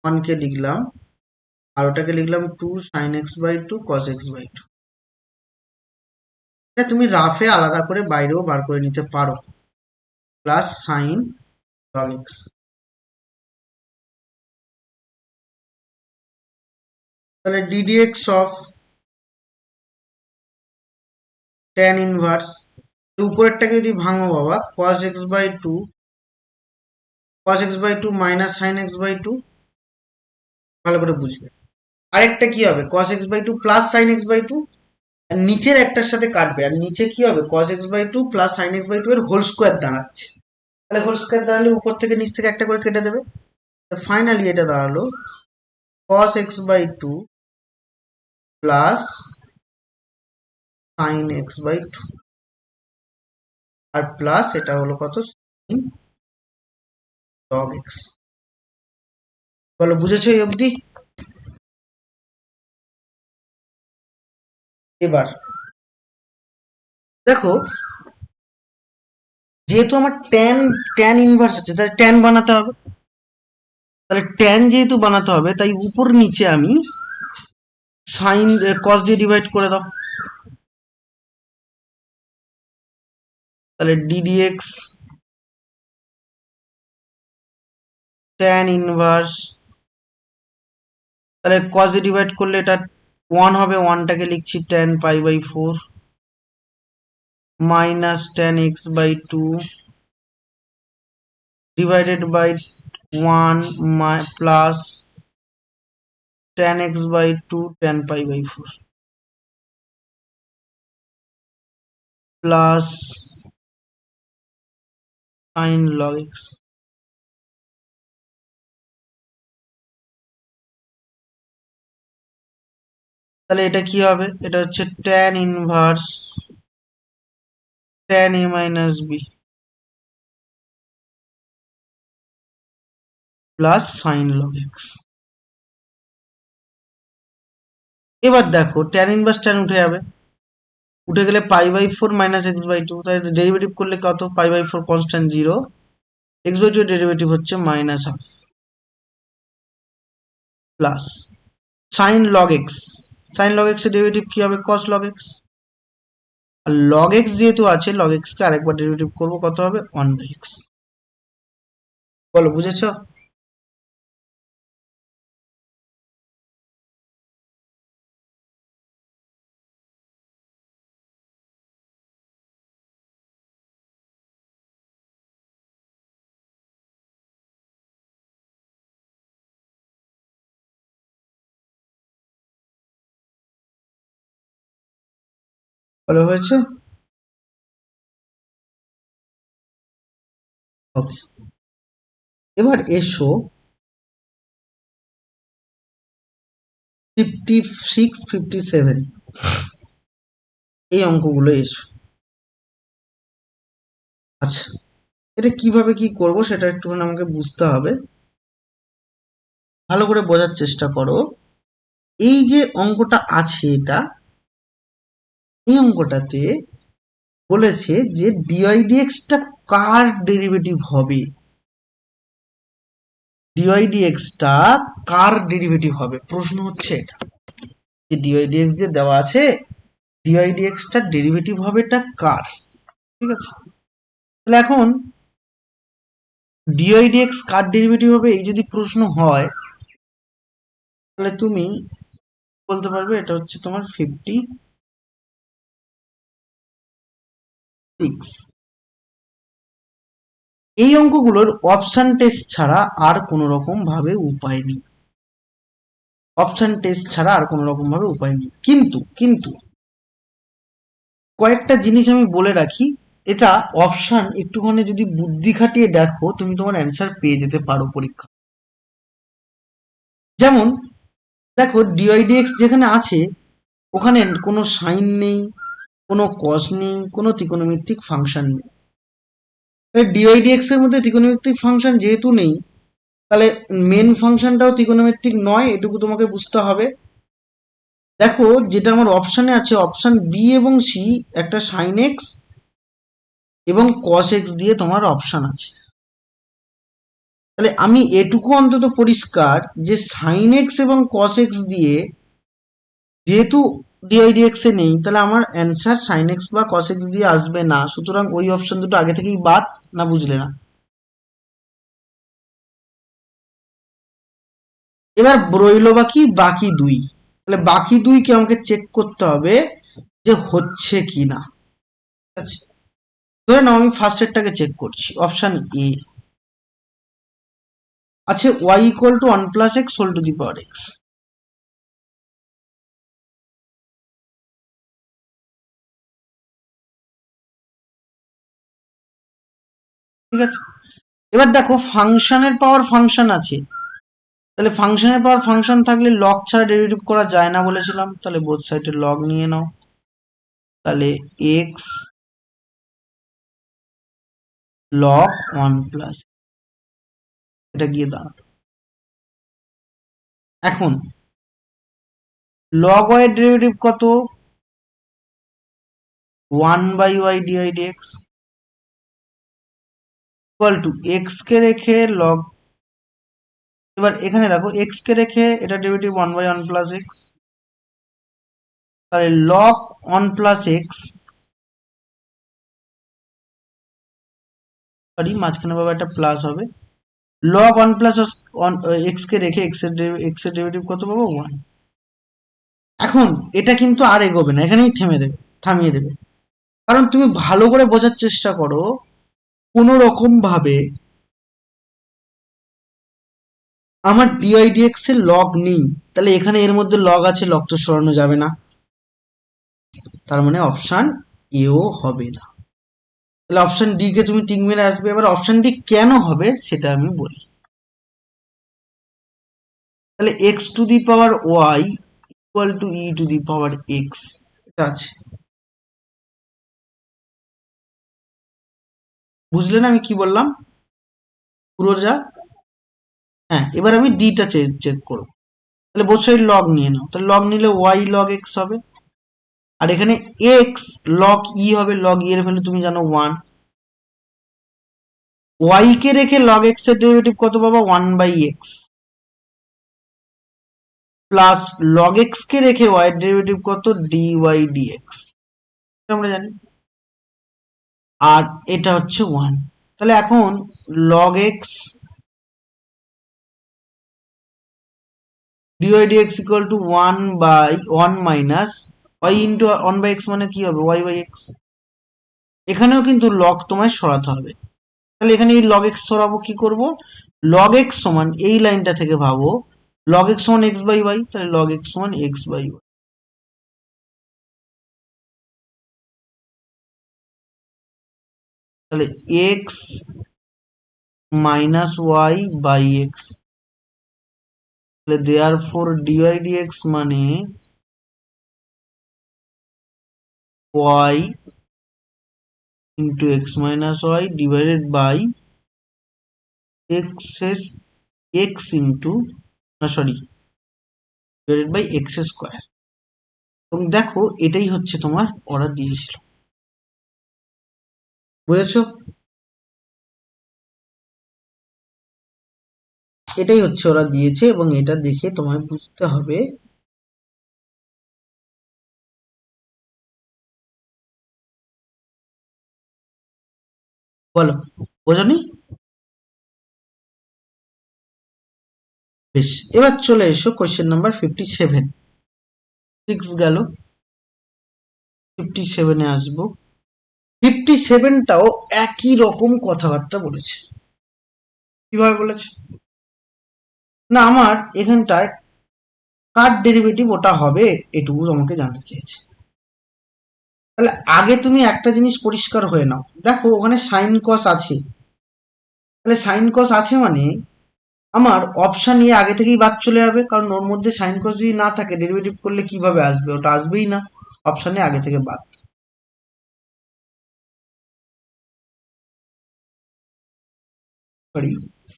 1 কে লিখলাম আর ওটাকে লিখলাম 2 sin x by 2 cos x by 2। এটা তুমি রাফে আলাদা করে বাইরেও বার করে নিতে পারো, প্লাস সাইন log x। তাহলে ddx অফ tan ইনভার্স, উপরেরটাকে যদি ভাঙো বাবা cos x by 2 cos x by 2 minus sine x by 2, ভালো করে বুঝবে। আরেকটা কি হবে cos x by 2 plus sine x by 2, আর নিচের একটার সাথে কাটবে, আর নিচে কি হবে cos x by 2 plus sine x by 2 এর হোল স্কোয়ার দাঁড়াচ্ছে। তাহলে হোল স্কোয়ার দাঁড়ালে উপর থেকে নিচ থেকে একটা করে কেটে দেবে, ফাইনালি এটা দাঁড়ালো cos x by 2 plus sine x by 2, আর প্লাস এটা হলো কত sin log x। বলো বুঝেছো এই অবধি? এবার দেখো যেহেতু আমার ট্যান ইনভার্স আছে, তাহলে ট্যান বানাতে হবে, তাহলে ট্যান যেহেতু বানাতে হবে তাই উপর নিচে আমি সাইন কস দিয়ে ডিভাইড করে দাও, তাহলে ddx ট্যান ইনভার্স, তাহলে কস দিয়ে ডিভাইড করলে এটা 1 হবে, 1টাকে লিখছি tan pi by 4 minus tan x by 2 divided by 1 plus tan x by 2 tan pi by 4 plus sin log x। তাহলে এটা কি হবে, এটা হচ্ছে tan inverse tan a minus b plus sin log x। এবার দেখো tan ইনভার্স tan উঠে যাবে, উঠে গেলে pi by 4 minus x by 2, তাহলে ডেরিভেটিভ করলে কত, pi by 4 constant 0, x by 2 এর ডেরিভেটিভ হচ্ছে minus half plus sin log x, sin log x এর ডেরিভেটিভ কি হবে cos log x, আর log x যেহেতু আছে log x কে আরেকবার ডেরিভেটিভ করবো, কত হবে 1 বাই x। বলো বুঝেছো? ভালো হয়েছে। ওকে, এবার এসো 56, 57 এই অঙ্কগুলো এসো। আচ্ছা, এটা কিভাবে কি করব সেটা একটুখানি আমাকে বুঝতে হবে। ভালো করে বোঝার চেষ্টা করো। এই যে অঙ্কটা আছে, এই অঙ্কটাতে বলেছে যে ডিআইডিএক্স টা কার ডেরিভেটিভ হবে, ডিআইডিএক্স টা কার ডেরিভেটিভ হবে, প্রশ্ন হচ্ছে এটা। যে ডিআইডিএক্স যে দেওয়া আছে, ডিআইডিএক্স টার ডেরিভেটিভ হবে এটা কার? ঠিক আছে, তাহলে এখন ডিআইডিএক্স কার ডেরিভেটিভ হবে এই যদি প্রশ্ন হয়, তাহলে তুমি বলতে পারবে এটা হচ্ছে তোমার 56। এই অঙ্কগুলোর অপশন টেস্ট ছাড়া আর কোনো রকম ভাবে উপায় নেই, অপশন টেস্ট ছাড়া আর কোনো রকম ভাবে উপায় নেই। কিন্তু কিন্তু কয়েকটা জিনিস আমি বলে রাখি, এটা অপশন একটুখানি যদি বুদ্ধি খাটিয়ে দেখো তুমি তোমার অ্যান্সার পেয়ে যেতে পারো পরীক্ষা। যেমন দেখো ডিআইডিএক্স যেখানে আছে ওখানে কোনো সাইন নেই, কোনো কস নেই, কোনো ত্রিকোণমিতিক ফাংশন নেই। তাহলে ডিআইডিএক্স এর মধ্যে ত্রিকোণমিতিক ফাংশন যেহেতু নেই, তাহলে মেন ফাংশনটাও ত্রিকোণমিতিক নয়, এটুকু তোমাকে বুঝতে হবে। দেখো যেটা আমার অপশানে আছে, অপশান বি এবং সি, একটা সাইন এক্স এবং কস এক্স দিয়ে তোমার অপশান আছে। তাহলে আমি এটুকু অন্তত পরিষ্কার যে সাইন এক্স এবং কস এক্স দিয়ে যেহেতু ডিআইডিএক্স এ নেই, তাহলে আমার অ্যান্সার সাইন এক্স বা কস এক্স দিয়ে আসবে না, সুতরাং ওই অপশন দুটো আগে থেকেই বাদ। না বুঝলে না? এবার রইল বাকি বাকি দুই। তাহলে বাকি দুইকে আমাকে চেক করতে হবে যে হচ্ছে কি না। ঠিক আছে, ধরে নাও আমি ফার্স্ট এরটাকে চেক করছি, অপশন এ আছে y equal to 1 plus x whole to the power x. ঠিক আছে, এবার দেখো ফাংশনের পাওয়ার ফাংশন আছে, তাহলে ফাংশনের পাওয়ার ফাংশন থাকলে লগ ছাড়া ডেরিভেটিভ করা যায় না বলেছিলাম, তাহলে বোথ সাইডে লগ নিয়ে নাও। তাহলে এক্স লগ 1 প্লাস, এটা গিয়ে দাঁড়ালো। এখন লগ ওয়াই এর ডেরিভেটিভ কত? 1 by y dy dx equal to x কে রেখে লগ, এবার এখানে দেখো এক্স কে রেখে এটা ডেরিভেটিভ 1 বাই 1 প্লাস এক্স, তাহলে লগ 1 প্লাস এক্স, সরি মাঝখানে বাবা একটা প্লাস হবে, লগ 1 প্লাস এক্স কে রেখে এক্স এর ডেরিভেটিভ কত পাবো? 1। এখন এটা কিন্তু আর এগোবে না, এখানেই থামিয়ে দেবে। কারণ তুমি ভালো করে বোঝার চেষ্টা করো, কোনো রকম ভাবে আমার ডিআইডিএক্স এর লগ নেই, তাহলে এখানে এর মধ্যে লগ আছে, লগ তো সরানো যাবে না, তার মানে অপশন এও হবে না। তাহলে অপশন ডি কে তুমি টিক মেরে আসবে। এবার অপশন ডি কেন হবে সেটা আমি বলি। তাহলে x to the power y equal to e to the power x, এটা আছে। বুঝলে না আমি কি বললাম পুরো যা? হ্যাঁ, এবার আমি ডিটা চেক করবো। তাহলে বোথ সাইড লগ নিয়ে নাও, তাহলে লগ নিলে ওয়াই লগ এক্স হবে, আর এখানে এক্স লগ ই হবে, লগ ই এর ভ্যালু তুমি জানো 1। ওয়াই কে রেখে লগ এক্স এর ডেরিভেটিভ কত পাবো? 1 by x, plus log x কে রেখে ওয়াই এর ডেরিভেটিভ কত? ডি ওয়াই ডিএক্স, আমরা জানি। আর এটা হচ্ছে 1। তাহলে এখন log x dy dx equal to 1 by 1 minus y into 1 by x, মানে কি হবে? Y by x. এখানেও কিন্তু লগ তোমায় সরাতে হবে, তাহলে এখানে এই লগ এক্স সরাবো, কি করব? লগ এক্স সমান এই লাইনটা থেকে ভাবো লগ এক্স সমান এক্স বাই ওয়াই, তাহলে লগ এক্স সমান এক্স বাই ওয়াই। তাহলে x minus y by x, তাহলে দেয়ার ফোর ডিওয়াই ডিএক্স মানে y into x minus y divided by x into, না sorry, divided by x square. এবং দেখো এটাই হচ্ছে তোমার অর্ডার দিয়েছিল, বুঝেছো? এটাই হচ্ছে ওরা দিয়েছে, এবং এটা দেখে তোমায় বুঝতে হবে বলো, বোঝনি? বেশ, এবার চলে এসো কোয়েশ্চেন নাম্বার 57। 6 গেল, 57-এ আসবো। 57টাও একই রকম কথাবার্তা বলেছে। কিভাবে বলেছে? না, আমার এখানটায় কার ডেরিভেটিভ ওটা হবে এটুকু তোমাকে জানতে চেয়েছে। তাহলে আগে তুমি একটা জিনিস পরিষ্কার হয়ে নাও, দেখো ওখানে সাইন কস আছে, তাহলে সাইন কস আছে মানে আমার অপশন এ আগে থেকেই বাদ চলে যাবে, কারণ ওর মধ্যে সাইন কস যদি না থাকে ডেরিভেটিভ করলে কিভাবে আসবে? ওটা আসবেই না, অপশনে আগে থেকে বাদ। সরি,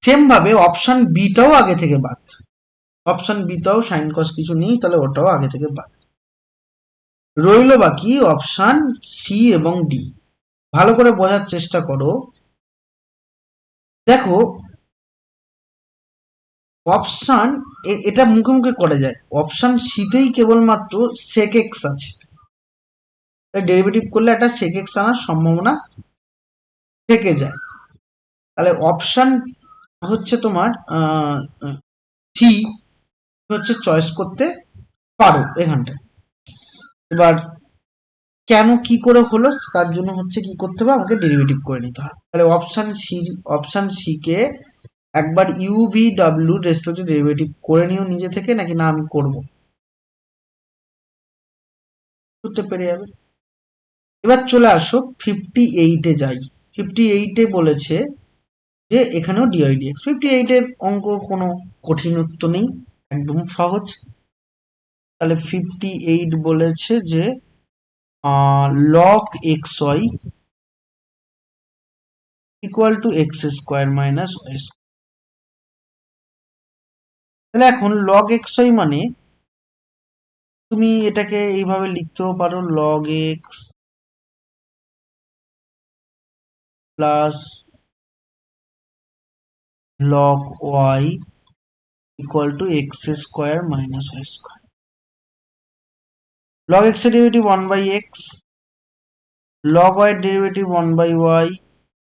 সেম ভাবে অপশন বিটাও আগে থেকে বাদ। অপশন বিটাও সাইন কস কিছু নেই, তাহলে ওটাও আগে থেকে বাদ। রইল বাকি অপশন সি এবং ডি। ভালো করে বোঝার চেষ্টা করো। দেখো অপশন এটা মুখে মুখে করে যায়, অপশন সিতেই কেবলমাত্র সেক এক্স আছে, ডেরিভেটিভ করলে একটা সেক এক্স আনার সম্ভাবনা থেকে যায়। তাহলে অপশন হচ্ছে তোমার সি হচ্ছে চয়েস করতে পারো এখানটায়। এবার কেন কি করে হলো তার জন্য হচ্ছে কি করতে হবে, আমাকে ডেরিভেটিভ করে নিতে হবে। তাহলে অপশন সি কে একবার U V W respective derivative করে নিও নিজে থেকে, নাকি না আমি করব, করতে পেরে যাবে। এবার চলে আসো 58-এ যাই। 58-এ বলেছে যে এখানেও ডিআইডিএক্স। 58-এর অঙ্ক কোনো কঠিনত্ব নেই, একদম সহজ। তাহলে 58 বলেছে যে log x y equal to x square minus y square. তাহলে এখন লগ এক্স ওয়াই মানে তুমি এটাকে এইভাবে লিখতেও পারো, log x plus log y equal to x square minus y square. Log x এর ডেরিভেটিভ 1/x, লগ ওয়াই এর derivative 1/y,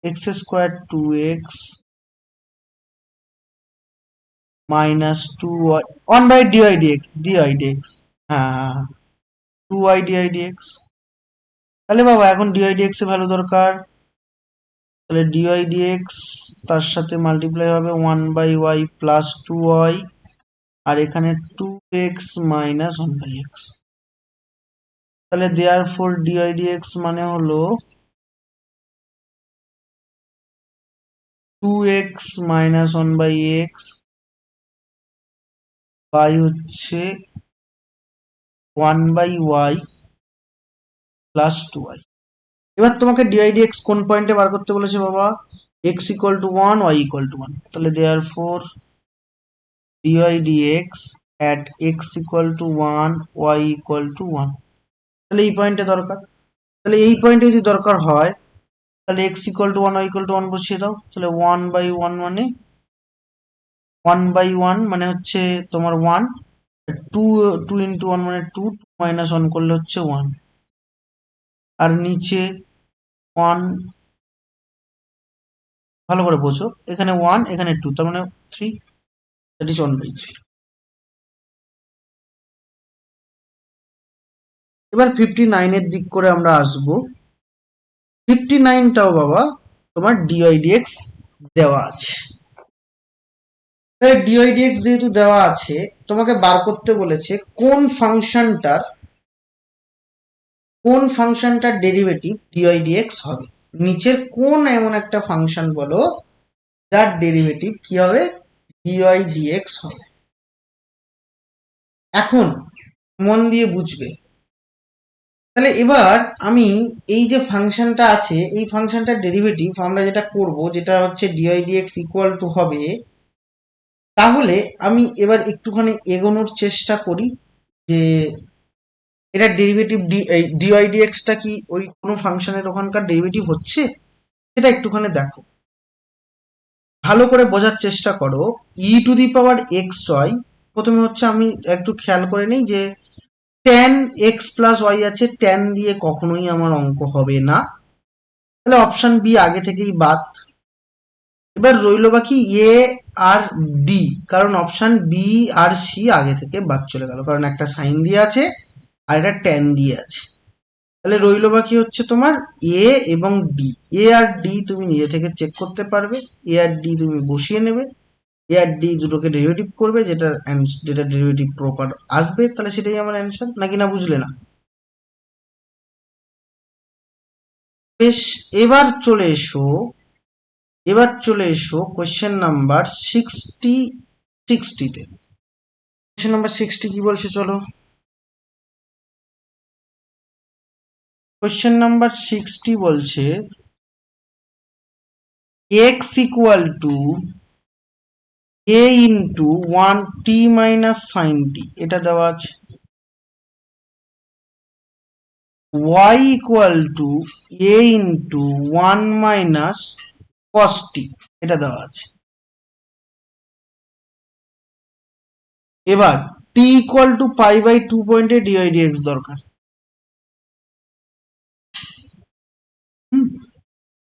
x square 2x মাইনাস 2y, 1/dy dx, হ্যাঁ হ্যাঁ হ্যাঁ, 2y dx। তাহলে বাবা এখন dy dx এর ভ্যালু দরকার, তাহলে dy dx তার সাথে মাল্টিপ্লাই হবে 1/y প্লাস 2y, আর এখানে 2x মাইনাস 1/x। তাহলে দেয়ার ফোর dy dx মানে হলো 2x মাইনাস 1/x বাই হচ্ছে 1/y প্লাস 2y। এবার তোমাকে ডিআই ডিএক্স কোন পয়েন্টে বার করতে বলেছে বাবা? x equal to 1, y equal to 1। তাহলে therefore dy dx at x equal to 1, y equal to 1। তাহলে এই পয়েন্টে দরকার, তাহলে এই পয়েন্টে যদি দরকার হয় তাহলে x equal to 1, y equal to 1 বসিয়ে দাও। তাহলে 1/1 মানে 1/1 মানে হচ্ছে তোমার 1, 2 ইন্টু 1 মানে 2, 2 মাইনাস 1 করলে হচ্ছে 1, আর নিচে 1, ভালো করে বোঝো, এখানে 1 এখানে 2, তার মানে 3, দ্যাট ইজ 1/3। এবার 59-এর দিক করে আমরা আসবো। 59টাও বাবা তোমার ডিআইডিএক্স দেওয়া আছে। তাহলে ডিআইডিএক্স যেহেতু দেওয়া আছে, তোমাকে বার করতে বলেছে কোন ফাংশনটার ডেরিভেটিভ ডিআইডিএক্স হবে। নিচের কোন এমন একটা ফাংশন বলো যার ডেরিভেটিভ কি হবে, ডিওয়াই ডিএক্স হবে। এখন মন দিয়ে বুঝবে। তাহলে এবার আমি এই যে ফাংশনটা আছে, এই ফাংশনটার ডেরিভেটিভ আমরা যেটা করব, যেটা হচ্ছে ডিওয়াই ডিএক্স ইকুয়াল টু হবে, তাহলে আমি এবার একটুখানি এগোনোর চেষ্টা করি যে এটা ডেরিভেটিভ ডিওয়াই ডিএক্সটা কি ওই কোনো ফাংশনের ওখানকার ডেরিভেটিভ হচ্ছে, সেটা একটুখানি দেখো, ভালো করে বোঝার চেষ্টা করো। E to the power x y, প্রথমে হচ্ছে আমি একটু খেয়াল করে নিই যে ট্যান এক্স প্লাস ওয়াই আছে, ট্যান দিয়ে কখনোই আমার অঙ্ক হবে না, তাহলে অপশন বি আগে থেকেই বাদ। এবার রইল বাকি এ আর ডি, কারণ অপশন বি আর সি আগে থেকে বাদ চলে গেল, কারণ একটা সাইন দিয়ে আছে আর একটা ট্যান দিয়ে আছে। তাহলে রইল বাকি হচ্ছে তোমার এ এবং ডি। এ আর ডি তুমি নিজে থেকে চেক করতে পারবে, এ আর ডি তুমি বসিয়ে নেবে, এ আর ডি দুটোকে ডেরিভেটিভ করবে, যেটা ডেরিভেটিভ প্রপার আসবে, তাহলে সেটাই আমার অ্যান্সার, নাকি না বুঝলে না? বেশ, এবার চলে এসো কোয়েশ্চেন নাম্বার 60তে। কোয়েশ্চেন নাম্বার 60 কি বলছে চলো। কোয়েশ্চেন নাম্বার 60 বলছে x equal to a into one t minus sine t, এটা দেওয়া আছে। Y equal to a into one minus cos t, এটা দেওয়া আছে। এবার t equal to pi by 2 পয়েন্টে ডিওয়াই ডিএক্স দরকার।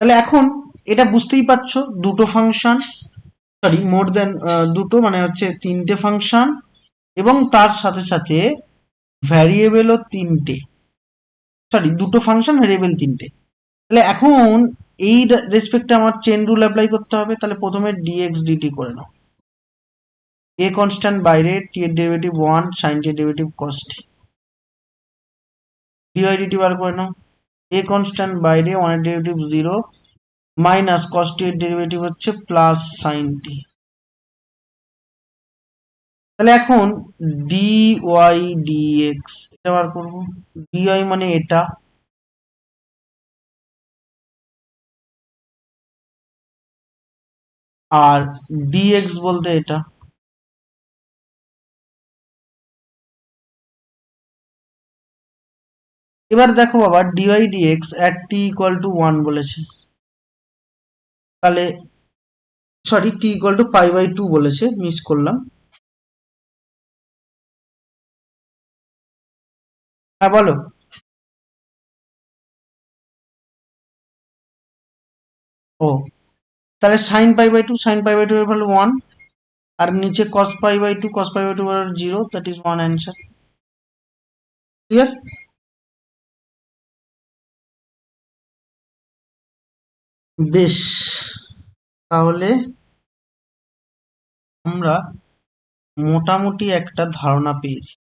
তাহলে এখন এটা বুঝতেই পারছো, দুটো ফাংশন, সরি মোর দেন দুটো, মানে হচ্ছে তিনটে ফাংশন, এবং তার সাথে সাথে ভ্যারিয়েবলও তিনটে, সরি দুটো ফাংশন ভ্যারিয়েবল তিনটে। তাহলে এখন এই রেসপেক্টে আমার চেন রুল অ্যাপ্লাই করতে হবে। তাহলে প্রথমে ডিএক্স ডিটি করে নাও, এ কনস্ট্যান্ট বাইরে, টি এর ডেরিভেটিভ 1, সাইন টি এর ডেরিভেটিভ কস টি, ডিওয়াই ডিটি বার করে নাও, এ কনস্ট্যান্ট বাইরে, 1 এর ডেরিভেটিভ 0, মাইনাস কস টি এর ডেরিভেটিভ হচ্ছে প্লাস সাইন টি। তাহলে এখন ডি ওয়াই ডিএক্স এটা বার করবো। ডিওয়াই মানে এটা, আর ডিএক্স বলতে এটা। এবার দেখো বাবা, dy dx at t equal to 1 বলেছে, তাহলে sorry t equal to pi by 2 বলেছে, মিস করলাম। হ্যাঁ বলো। ও, তাহলে sine pi by 2, sine pi by 2 এর ভ্যালু 1, আর নিচে কস পাই বাই 2, কস পাই বাই 2 এর 0, দ্যাট ইজ 1 অ্যান্সার। ক্লিয়ার? বেশ, তাহলে আমরা মোটামুটি একটা ধারণা পেয়েছি।